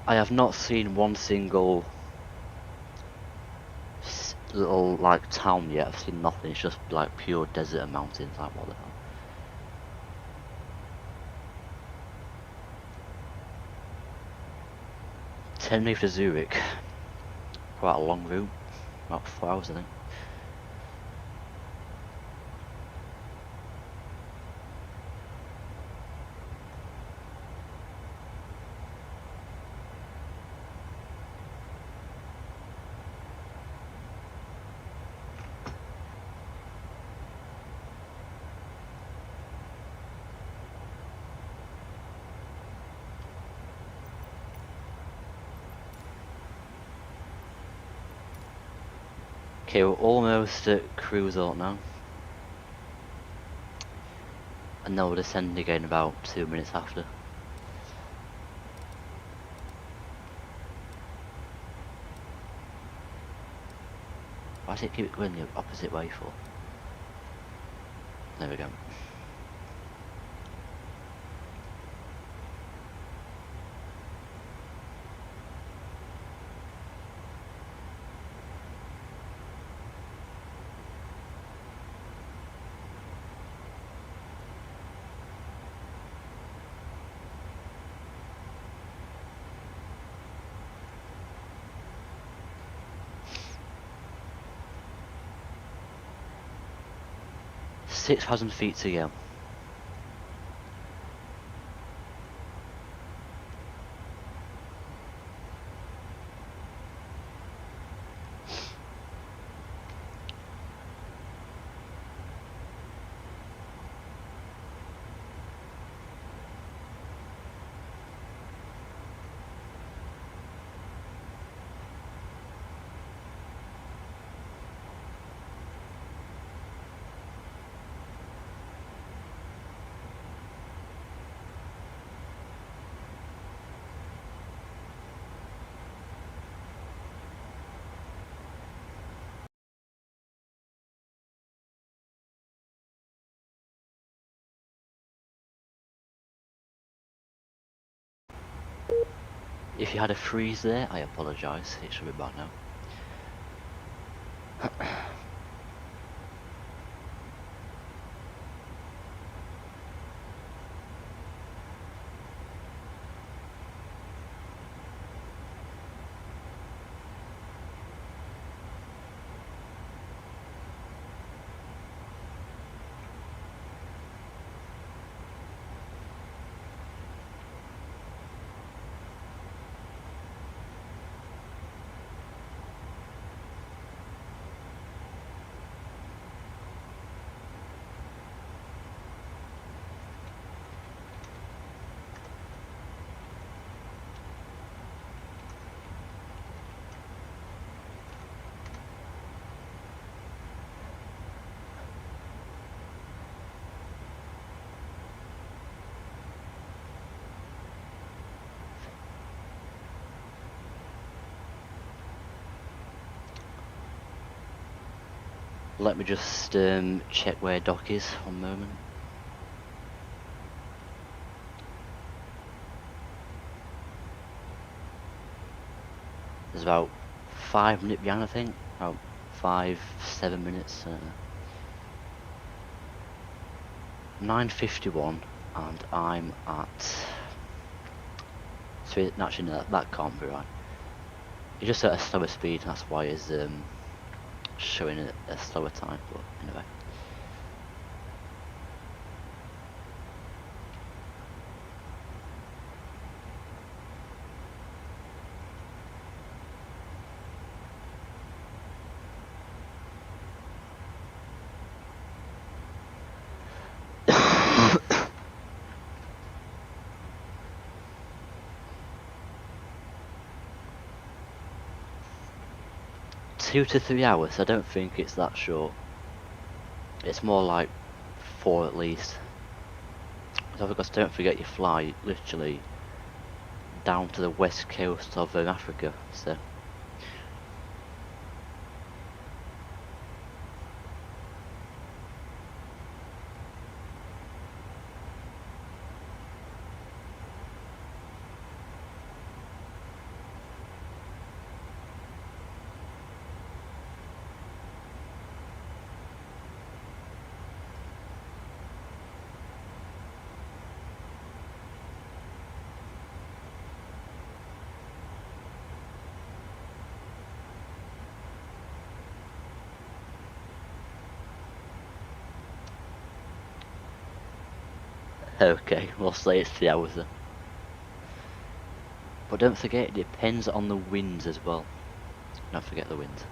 I have not seen one single little like town yet. I've seen nothing. It's just like pure desert and mountains. Like what the hell? 10 minutes to Zurich. Quite a long route. About 4 hours, I think. Okay, we're almost at cruise alt now. And then we'll descend again about 2 minutes after. Why does it keep going the opposite way for? There we go. $6,000 feet to go. If you had a freeze there, I apologise. It should be back now. Let me just check where dock is. 1 moment. There's about 5 minutes behind, I think. About 5-7 minutes. 9:51, and I'm at. So actually, no, that can't be right. It's just at a slower speed. That's why it's showing a slower time. But anyway. Two to 3 hours. I don't think it's that short. It's more like 4 at least. So because don't forget you fly literally down to the west coast of Africa. So. Okay, we'll say it's 3 hours then. But don't forget, it depends on the winds as well. Don't forget the winds.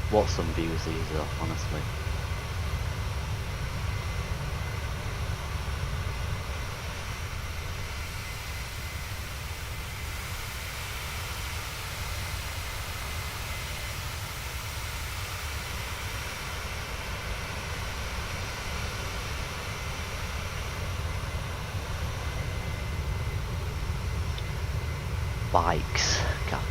What some views these are, honestly. Bikes, Kappa.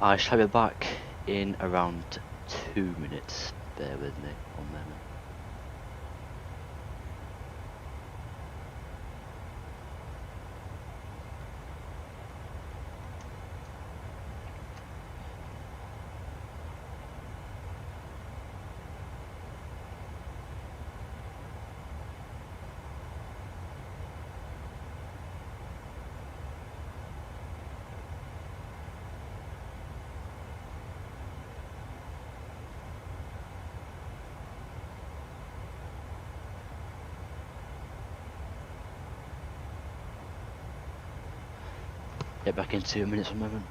I shall be back in around 2 minutes. Bear with me 1 moment. Get back in 2 minutes 1 moment.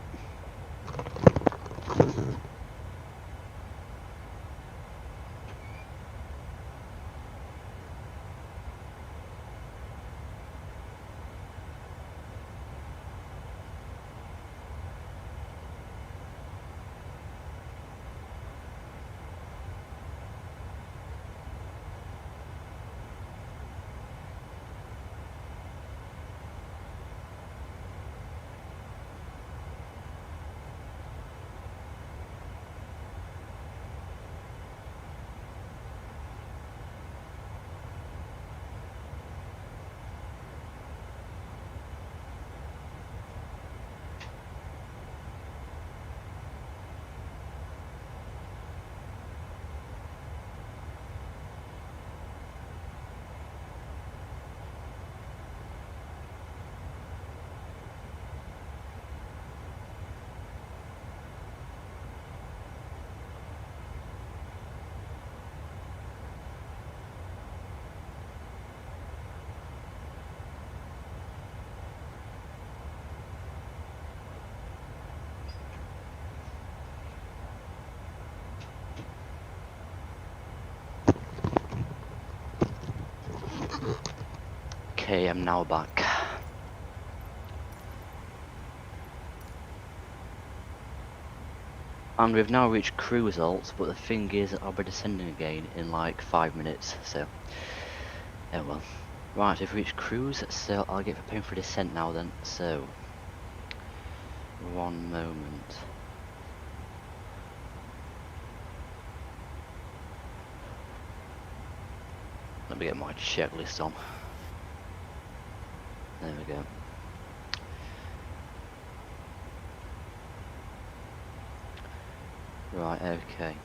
Okay, I'm now back. And we've now reached crew results, but the thing is I'll be descending again in like 5 minutes, so oh well. Right, we've reached cruise, so I'll get preparing for descent now then, so 1 moment. Let me get my checklist on. There we go. Right, okay.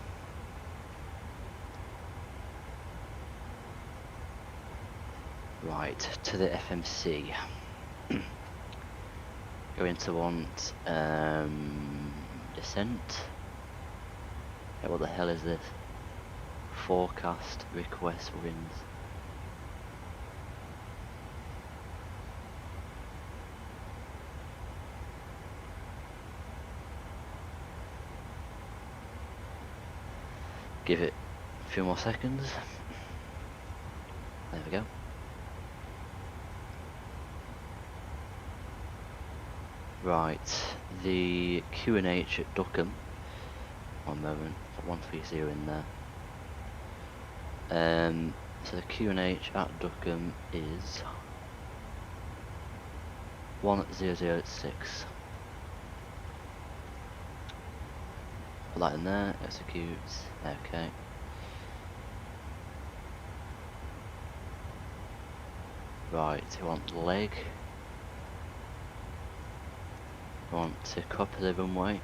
Right, to the FMC. Going to want descent. Yeah, what the hell is this? Forecast request winds. give it a few more seconds. There we go. Right, the QNH at Duqm. One moment, got 130 in there. So the QNH at Duqm is 1006. Put that in there, execute, okay. Right, we want leg. We want to copy the runway.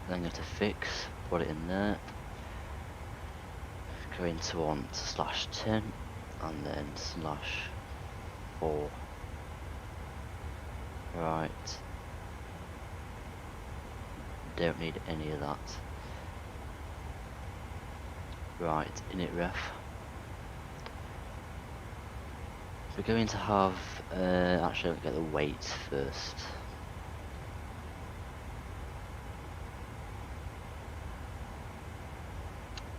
Then go to fix, put it in there. Go into want /10 and then /4. Right. Don't need any of that. Right, init ref. We're going to have, actually let's get the weight first.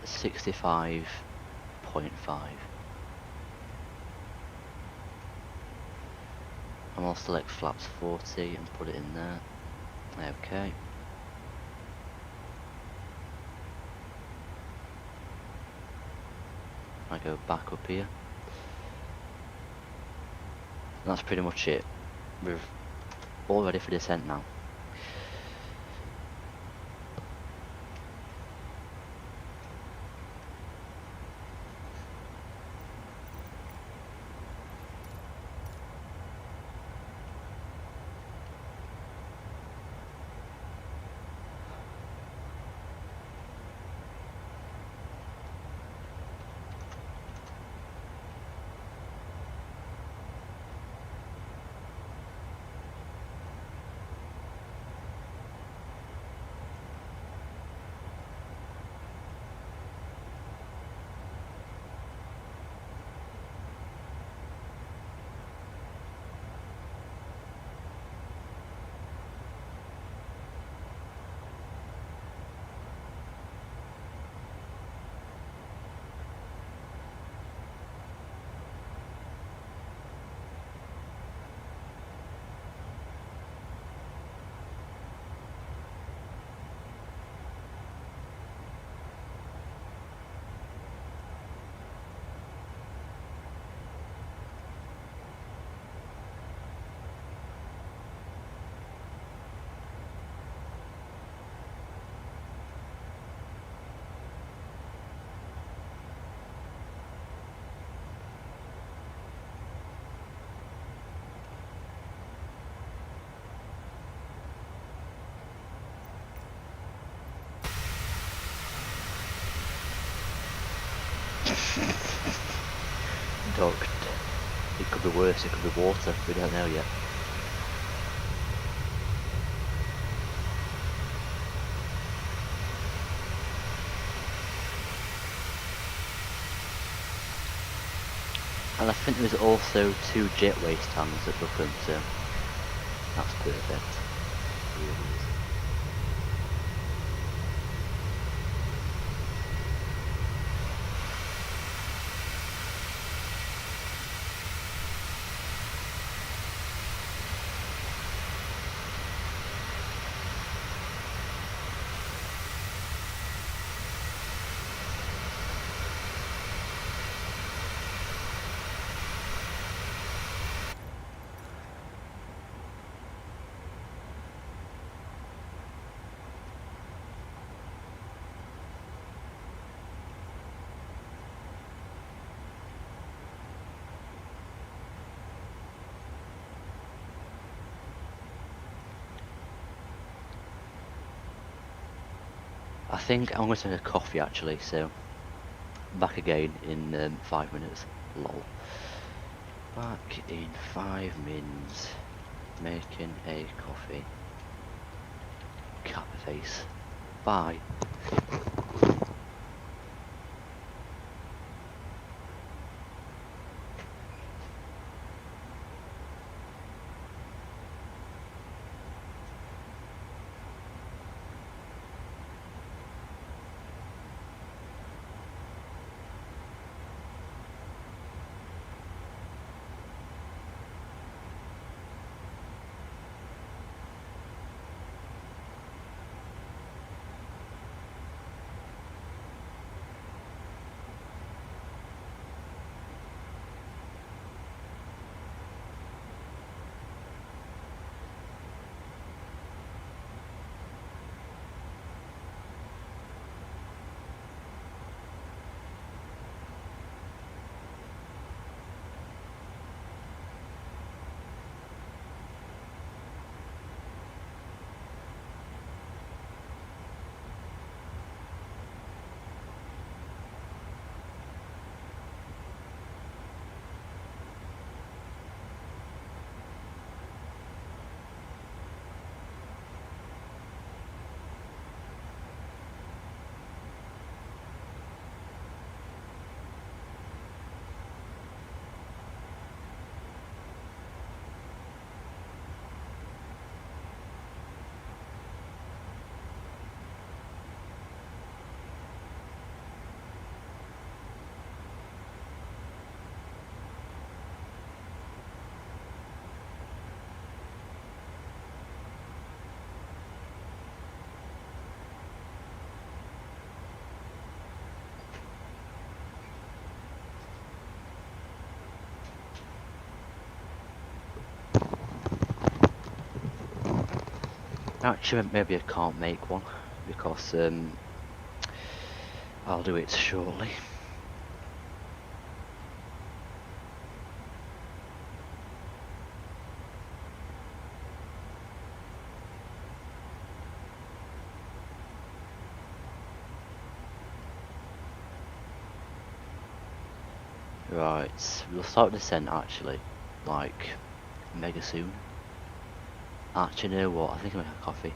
$65.5. And I'll select flaps 40 and put it in there. Okay. I go back up here. And that's pretty much it. We're all ready for descent now. Docked. It could be worse, it could be water, we don't know yet. And I think there's also 2 jet waste tanks at Duqm, so that's perfect. Really is. I think I'm going to take a coffee actually, so back again in 5 minutes. Lol. Back in 5 minutes, making a coffee. Cat face. Bye. Actually, maybe I can't make one because I'll do it shortly. Right, we'll start descent actually, like, mega soon. Actually, you know what, I think I'll make a coffee.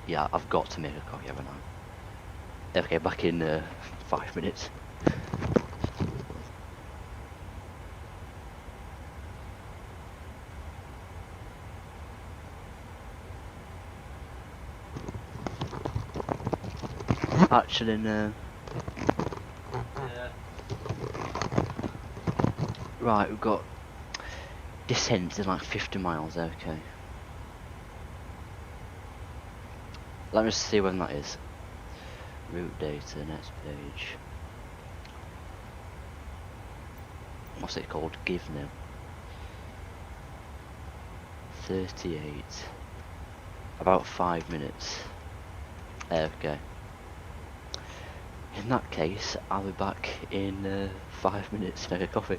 Yeah, I've got to make a coffee, haven't I? Okay, back in 5 minutes. Actually, no. Right, we've got descent is like 50 miles, okay. Let me see when that is. Route data, next page. What's it called? Give now. 38. About 5 minutes. Okay. In that case, I'll be back in 5 minutes to make a coffee.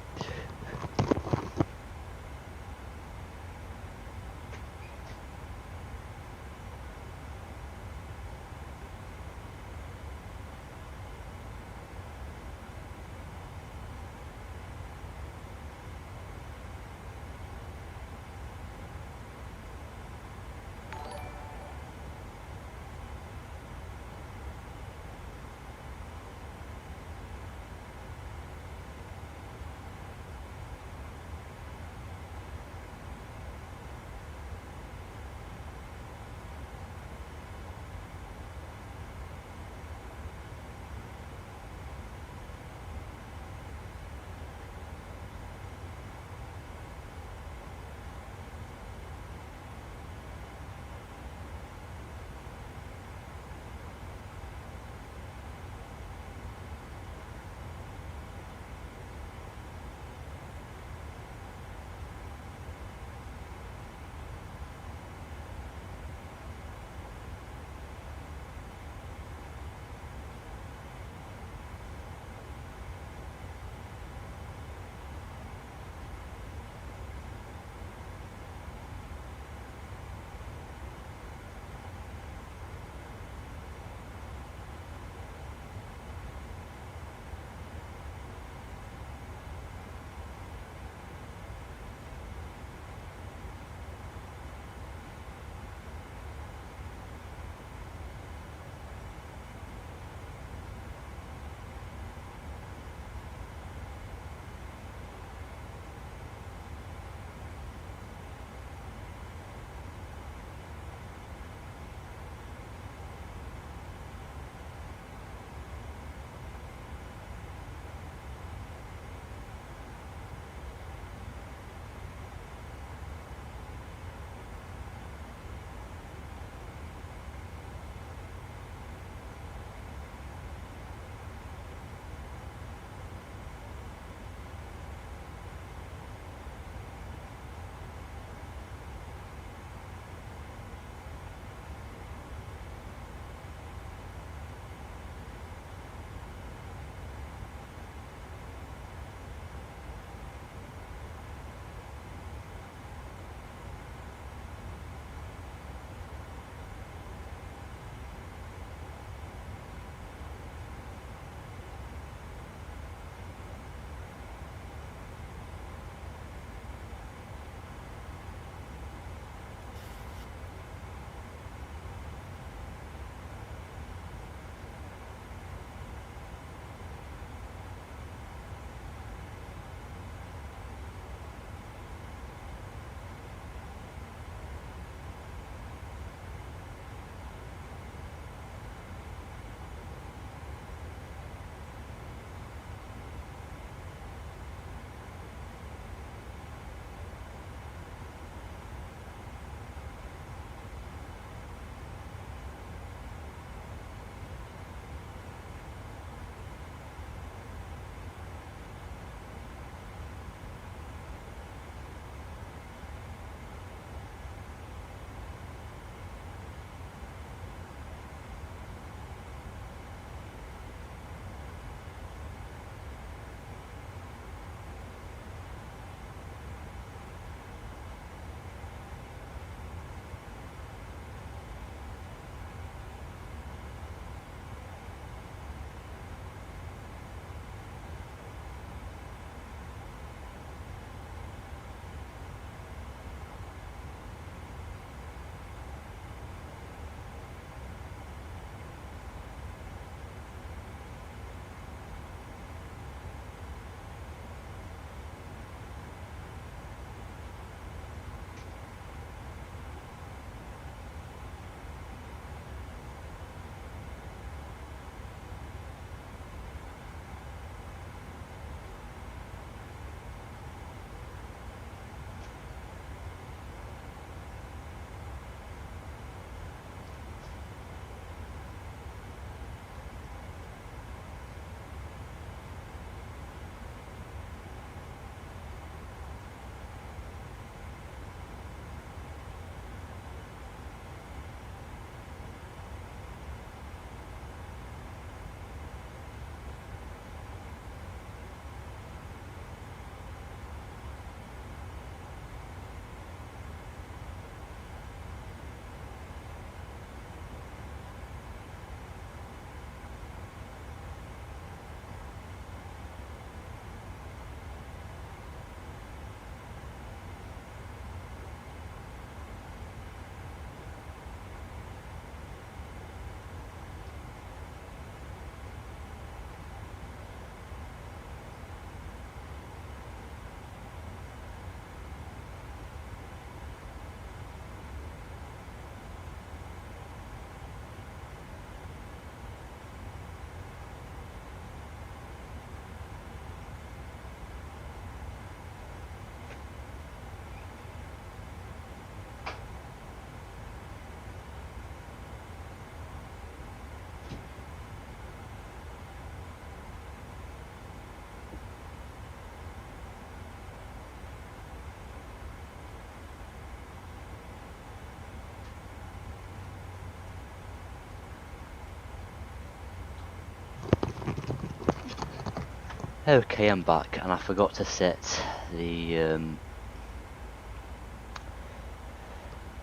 Okay, I'm back, and I forgot to set the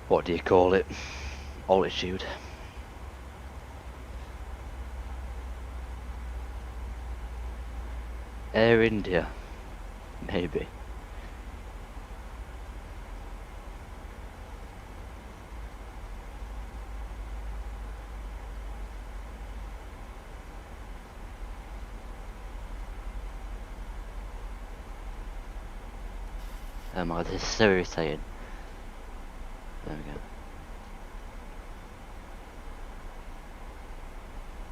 what do you call it? Altitude. Air India, maybe. Oh my god, this is so irritating. There we go.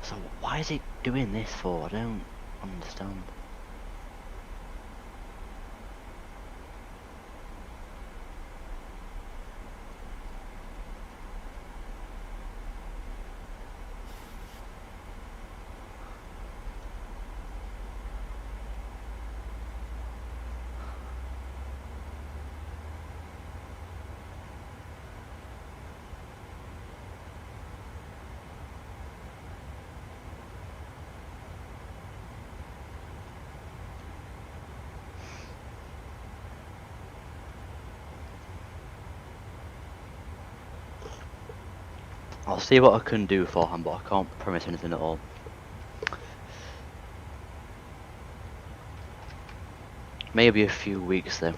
So why is it doing this for? I don't understand. I'll see what I can do for him, but I can't promise anything at all. Maybe a few weeks though.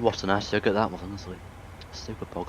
What a nice circuit that was, honestly. Super pog.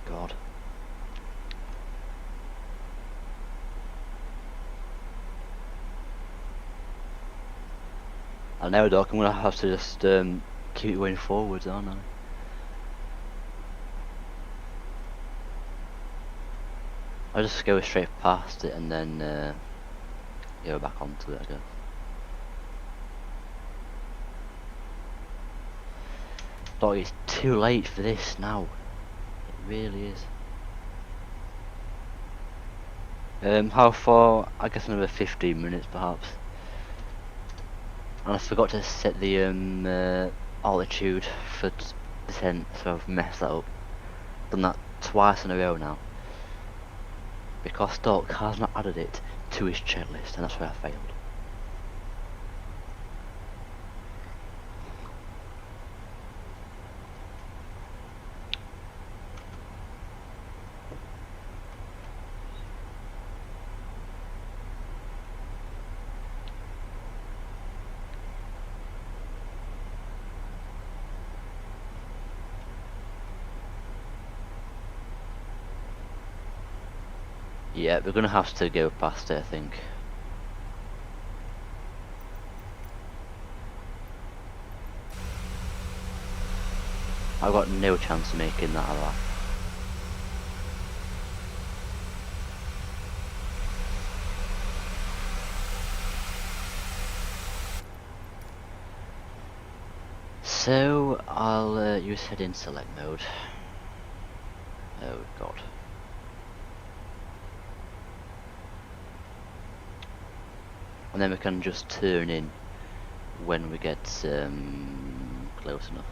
God. I know, Doc, I'm gonna have to just keep going forwards, aren't I? I'll just go straight past it and then go back onto it, I guess. Doc, it's too late for this now. It really is. How far? I guess another 15 minutes perhaps. And I forgot to set the altitude for descent, so I've messed that up. Done that twice in a row now. Because Doc has not added it to his checklist, and that's where I failed. Yeah, we're gonna have to go past it, I think. I've got no chance of making that alive. So I'll use head in select mode. Oh God. And then we can just turn in when we get close enough.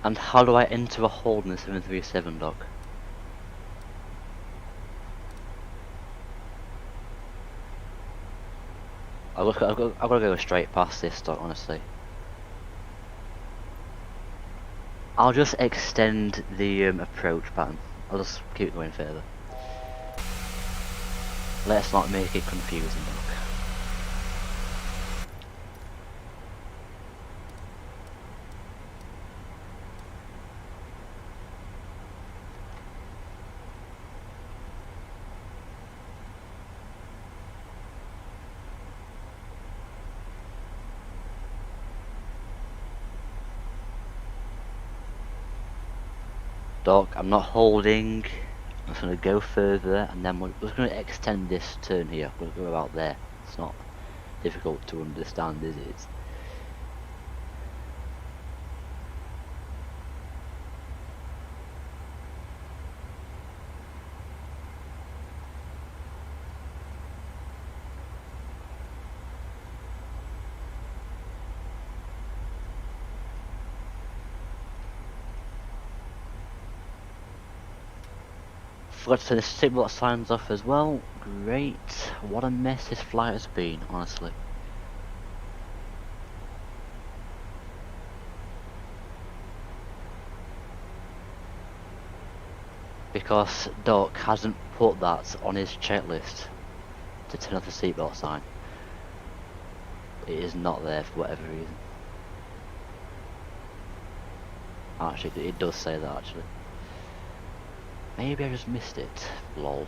And how do I enter a hold in the 737, Doc? I've got to go straight past this, Doc, honestly. I'll just extend the approach pattern. I'll just keep going further. Let's not make it confusing, Doc. Doc, I'm not holding. I'm just going to go further, and then we're just going to extend this turn here. We'll go about there. It's not difficult to understand, is it? Forgot to turn the seatbelt signs off as well. Great. What a mess this flight has been, honestly. Because Doc hasn't put that on his checklist to turn off the seatbelt sign. It is not there for whatever reason. Actually, it does say that actually. Maybe I just missed it. Lol.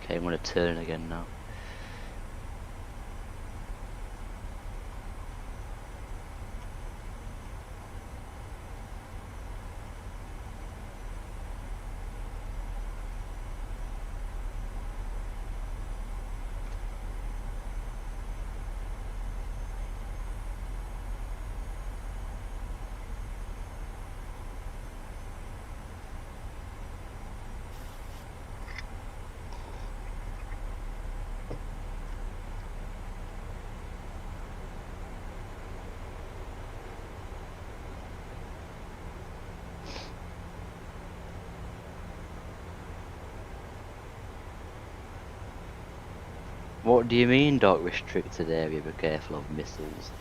Okay, I'm going to turn again now. What do you mean, dog? Restricted area, be careful of missiles.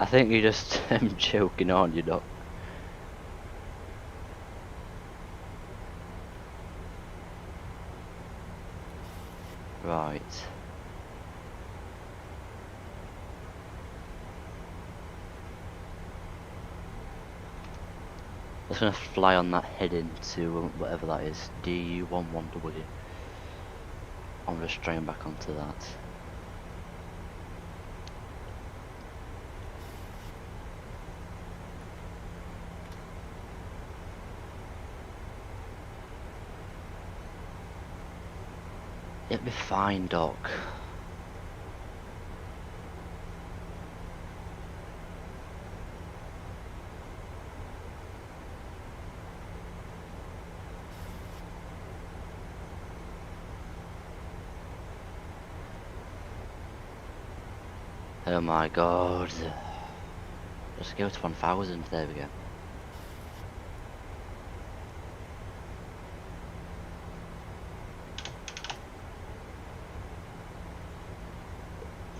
I think you're just joking, aren't you, Doc? Right. Just gonna fly on that heading to whatever that is, DU11W. I'm just straight back onto that. It'll be fine, Doc. Oh my god. Let's go to 1000, there we go.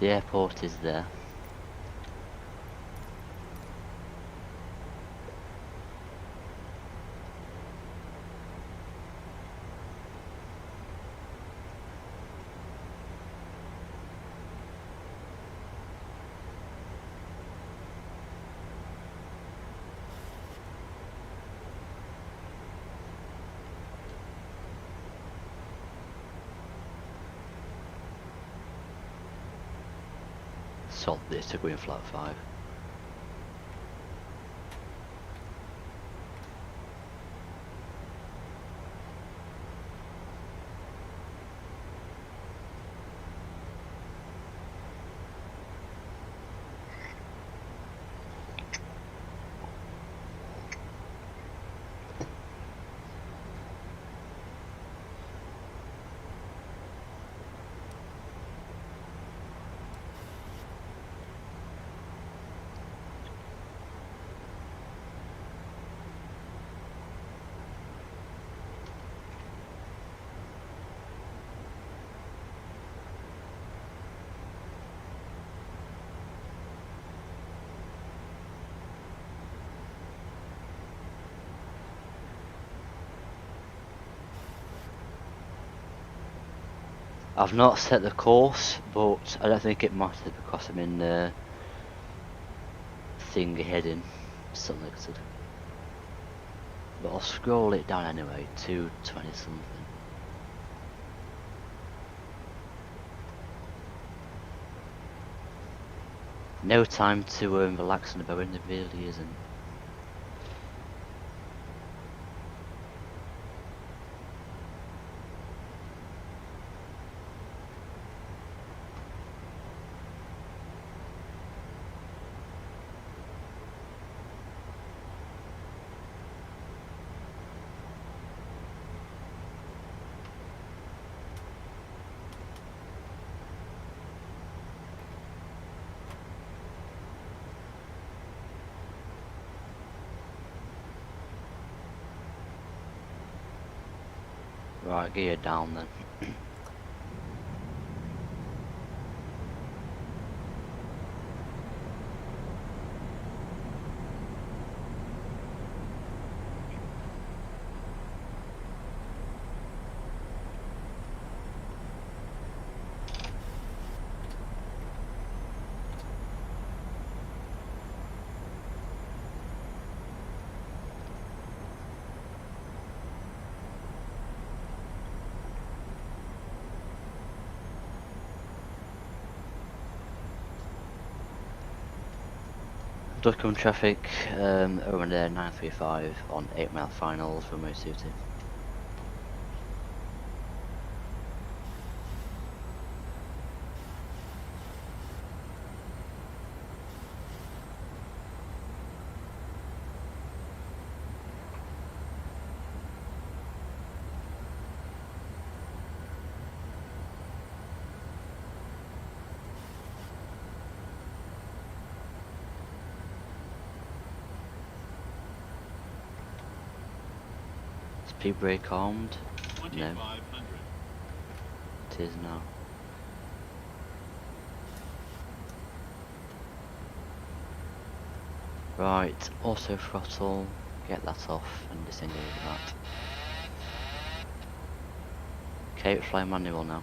The airport is there. Salt this to go in flat 5. I've not set the course, but I don't think it matters because I'm in the thingy heading selected. But I'll scroll it down anyway to 20 something. No time to relax on the Boeing, there really isn't. Right, gear down then. Duqm traffic, Oman 935 on 8 mile finals, runway 22. Speed brake armed? No. It is now. Right, auto throttle, get that off and disengage that. Okay, fly manual now.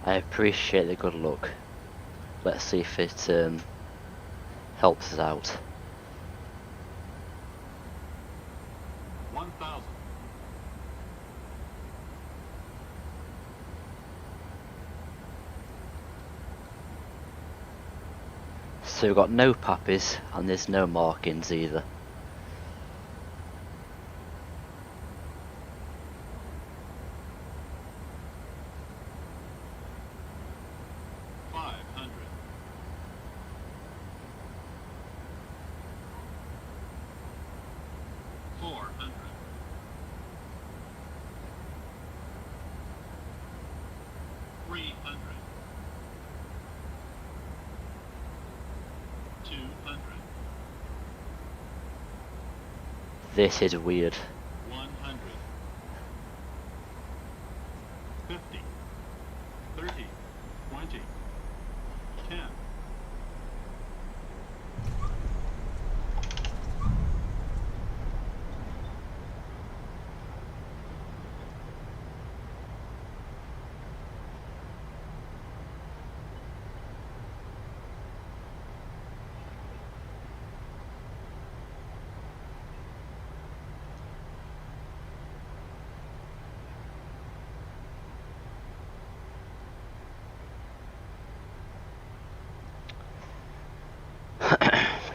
I appreciate the good luck. Let's see if it helps us out. 1,000. So we've got no pappies and there's no markings either. 500. 400. 300. 200. This is weird. 100. 50. 30. 20. 10.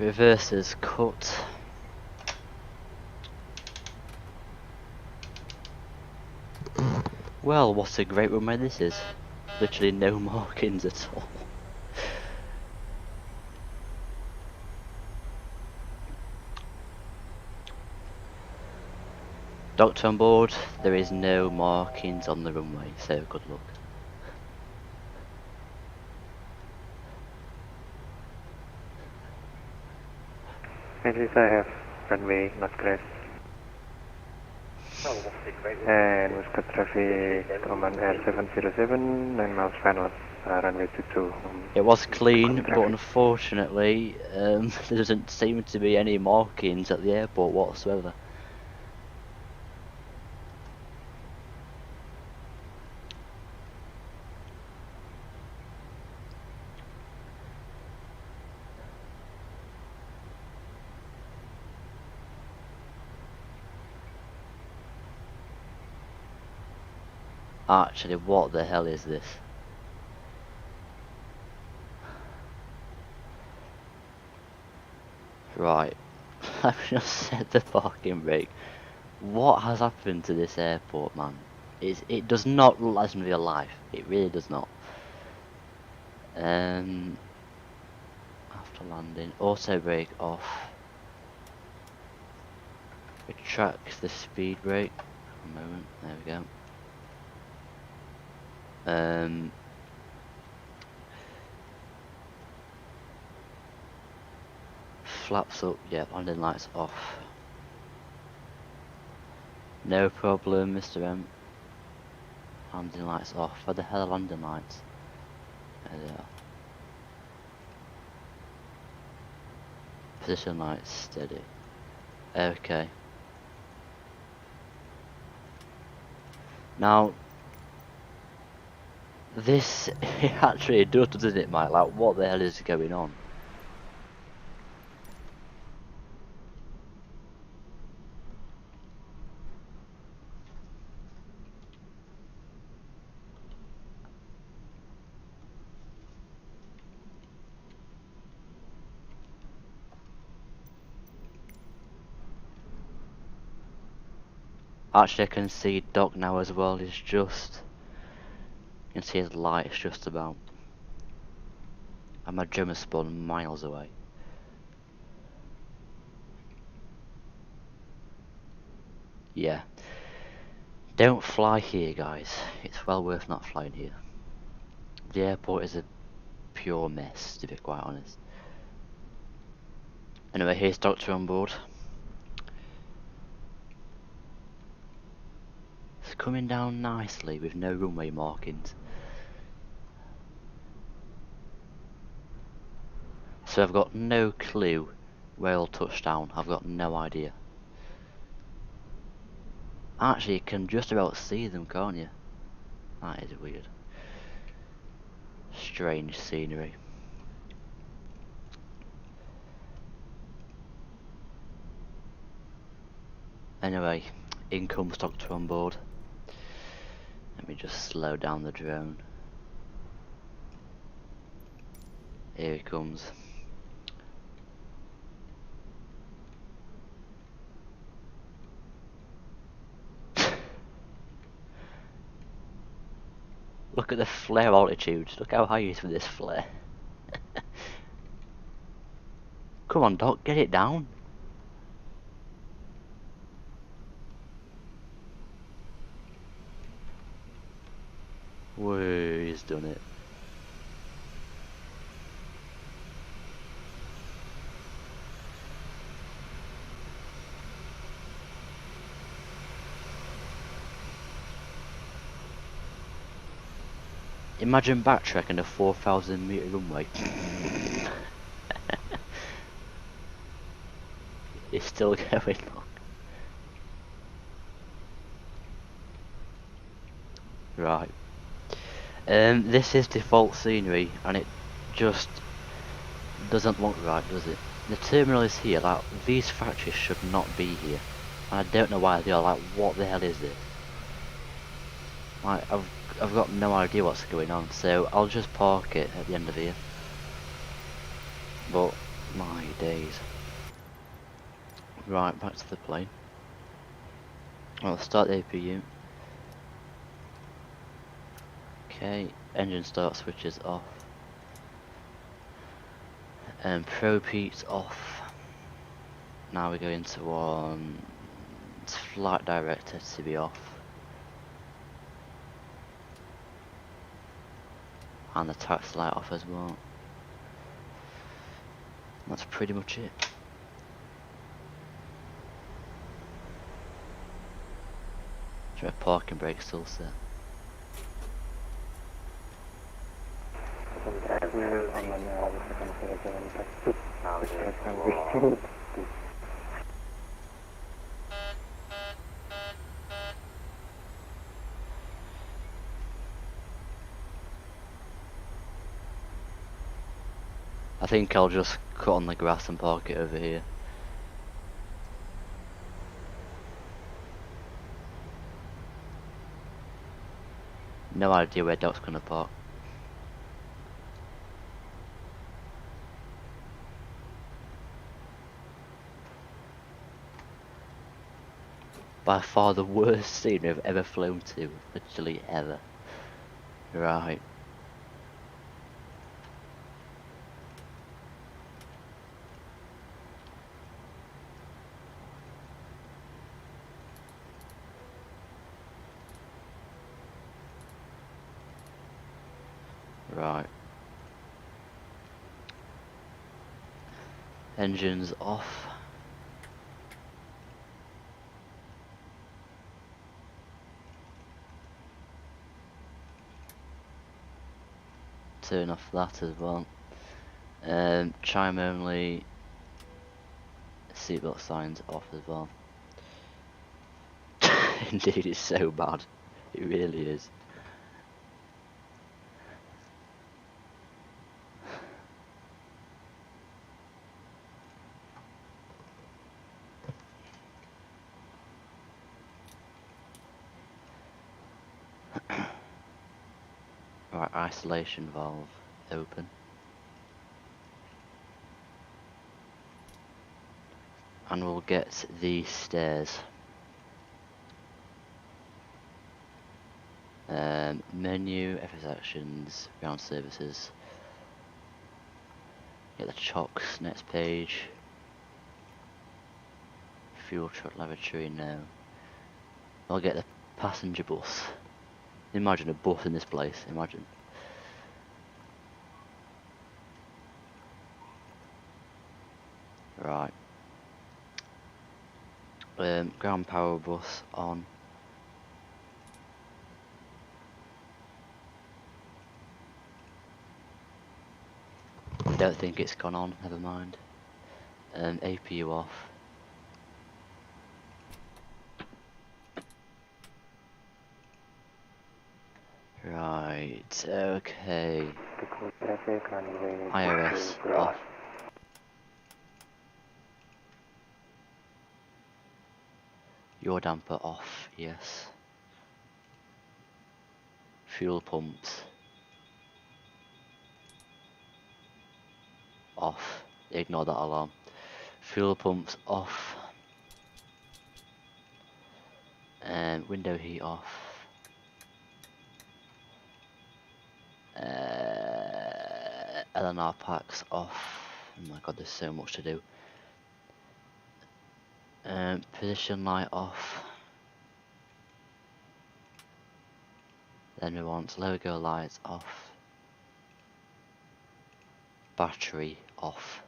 Reverses cut. Well, what a great runway this is. Literally no markings at all. Doctor on board, there is no markings on the runway, so good luck. Entries I have runway not crest. And Muscat traffic Oman Air 707, 9 miles final, runway 22. It was clean, but unfortunately, there doesn't seem to be any markings at the airport whatsoever. Actually, what the hell is this? Right, I've just set the parking brake. What has happened to this airport, man? It does not look like in real life. It really does not. After landing, auto brake off. Retract the speed brake. A moment, there we go. Flaps up, yeah, landing lights off. No problem, Mr. M. Landing lights off. Where the hell are landing lights? There they are. Position lights steady. Okay. Now, this it actually does, doesn't it, Mike? Like, what the hell is going on? Actually, I can see Doc now as well. He's just, you can see his lights just about. And my drone has spawned miles away. Yeah. Don't fly here, guys. It's well worth not flying here. The airport is a pure mess, to be quite honest. Anyway, here's Doctor on board. It's coming down nicely with no runway markings. So I've got no clue where it'll touch down. I've got no idea. Actually, you can just about see them, can't you? That is weird. Strange scenery. Anyway, in comes Doctor on board. Let me just slow down the drone. Here he comes. Look at the flare altitude. Look how high he is with this flare. Come on, Doc, get it down. Whoa, he's done it. Imagine backtracking a 4,000 meter runway. It's still going on. Right. This is default scenery, and it just doesn't look right, does it? The terminal is here. Like, these factories should not be here, and I don't know why they are. Like, what the hell is this? Like, I've got no idea what's going on, so I'll just park it at the end of here. But my days. Right, back to the plane. I'll start the APU. Okay, engine start switches off. And probe heat's off. Now we go into one. It's flight director to be off. And the taxi light off as well. That's pretty much it. Try parking brake still set. I think I'll just cut on the grass and park it over here. No idea where Doc's gonna park. By far the worst scene I've ever flown to, literally ever. Right. Right. Engines off. Turn off that as well. Chime only. Seatbelt signs off as well. Indeed, it's so bad. It really is. Right, isolation valve open. And we'll get the stairs. Menu, FS actions, ground services. Get the chocks, next page. Fuel truck lavatory, no. I'll get the passenger bus. Imagine a bus in this place, imagine. Right. Ground power bus on. I don't think it's gone on, never mind. APU off. Right, okay. Traffic runway IRS 22 off. Yaw damper off, yes. Fuel pumps off. Ignore that alarm. Fuel pumps off. Window heat off. LNR packs off. Oh my god, there's so much to do. Position light off. Then we want logo lights off. Battery off.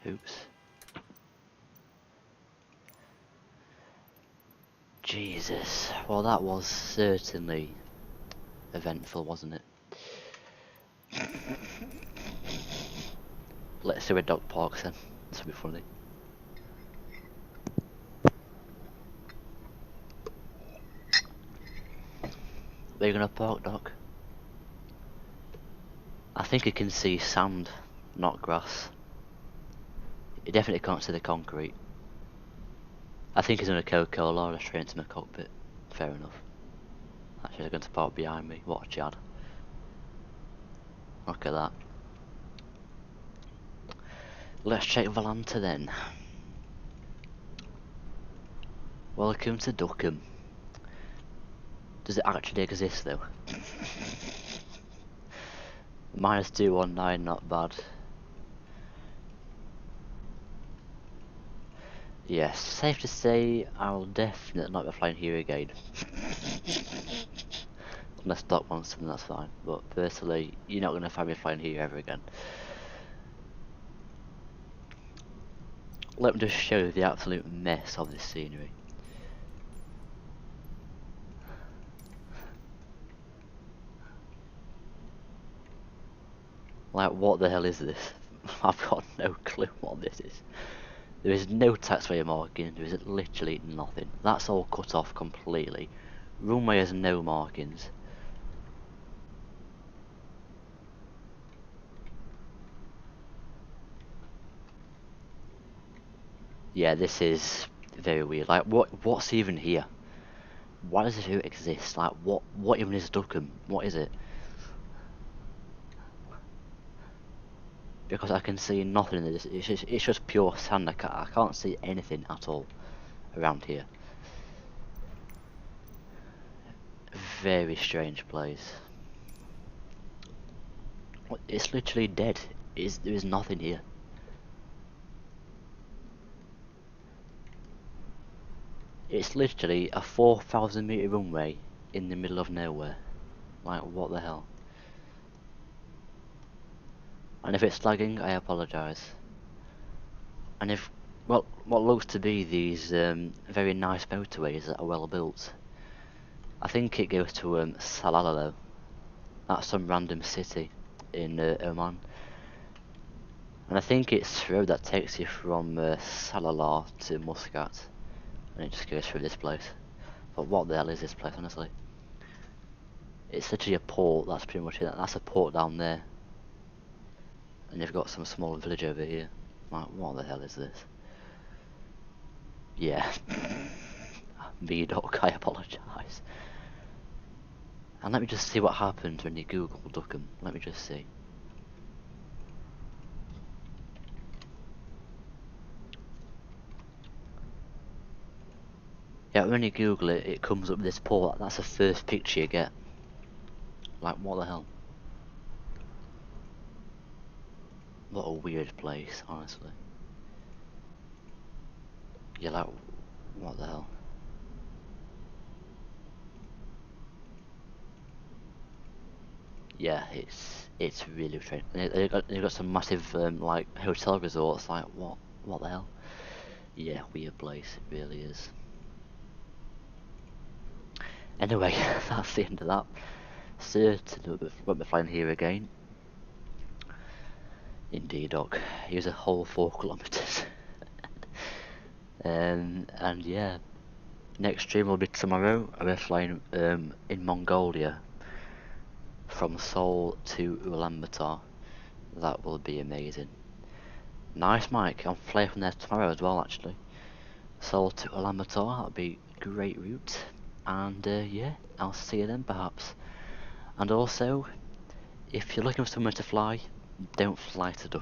Oops. Jesus. Well, that was certainly eventful, wasn't it? Let's see where Doc parks then. This will be funny. Where are you gonna park, Doc? I think you can see sand, not grass. You definitely can't see the concrete. I think he's in a Coca-Cola straight into my cockpit. Fair enough. Actually, they're going to park behind me. What a chad. Look at that. Let's check Valanta then. Welcome to Duqm. Does it actually exist though? Minus 219, not bad. Yes, safe to say I'll definitely not be flying here again. Unless Doc wants something, that's fine. But personally, you're not going to find me flying here ever again. Let me just show you the absolute mess of this scenery. Like, what the hell is this? I've got no clue what this is. There is no taxiway marking, there is literally nothing. That's all cut off completely. Runway has no markings. Yeah, this is very weird. Like, what's even here? Why does it even exist? Like, what even is Duqm? What is it? Because I can see nothing in this. It's just pure sand. I can't see anything at all around here. Very strange place. It's literally dead. There is nothing here. It's literally a 4,000 meter runway in the middle of nowhere. Like, what the hell? And if it's lagging, I apologise. And if, well, what looks to be these very nice motorways that are well built. I think it goes to Salalah. That's some random city in Oman. And I think it's a road that takes you from Salalah to Muscat. And it just goes through this place. But what the hell is this place, honestly? It's literally a port, that's pretty much it. That's a port down there. And you've got some small village over here. Like, what the hell is this? Yeah. Doc, I apologise. And let me just see what happens when you Google Duqm. Let me just see. Yeah, when you Google it, it comes up with this port. That's the first picture you get. Like, what the hell? What a weird place, honestly. You're like, what the hell? Yeah, it's really strange. They've got some massive like hotel resorts. Like, what the hell? Yeah, weird place. It really is. Anyway, that's the end of that. Certain won't be flying here again. Indeed, Doc. Here's a whole 4 kilometers. And yeah, next stream will be tomorrow. We're flying in Mongolia from Seoul to Ulaanbaatar. That will be amazing. Nice, Mike. I'm flying from there tomorrow as well, actually. Seoul to Ulaanbaatar. That'll be a great route. And yeah, I'll see you then, perhaps. And also, if you're looking for somewhere to fly, don't fly to Duqm.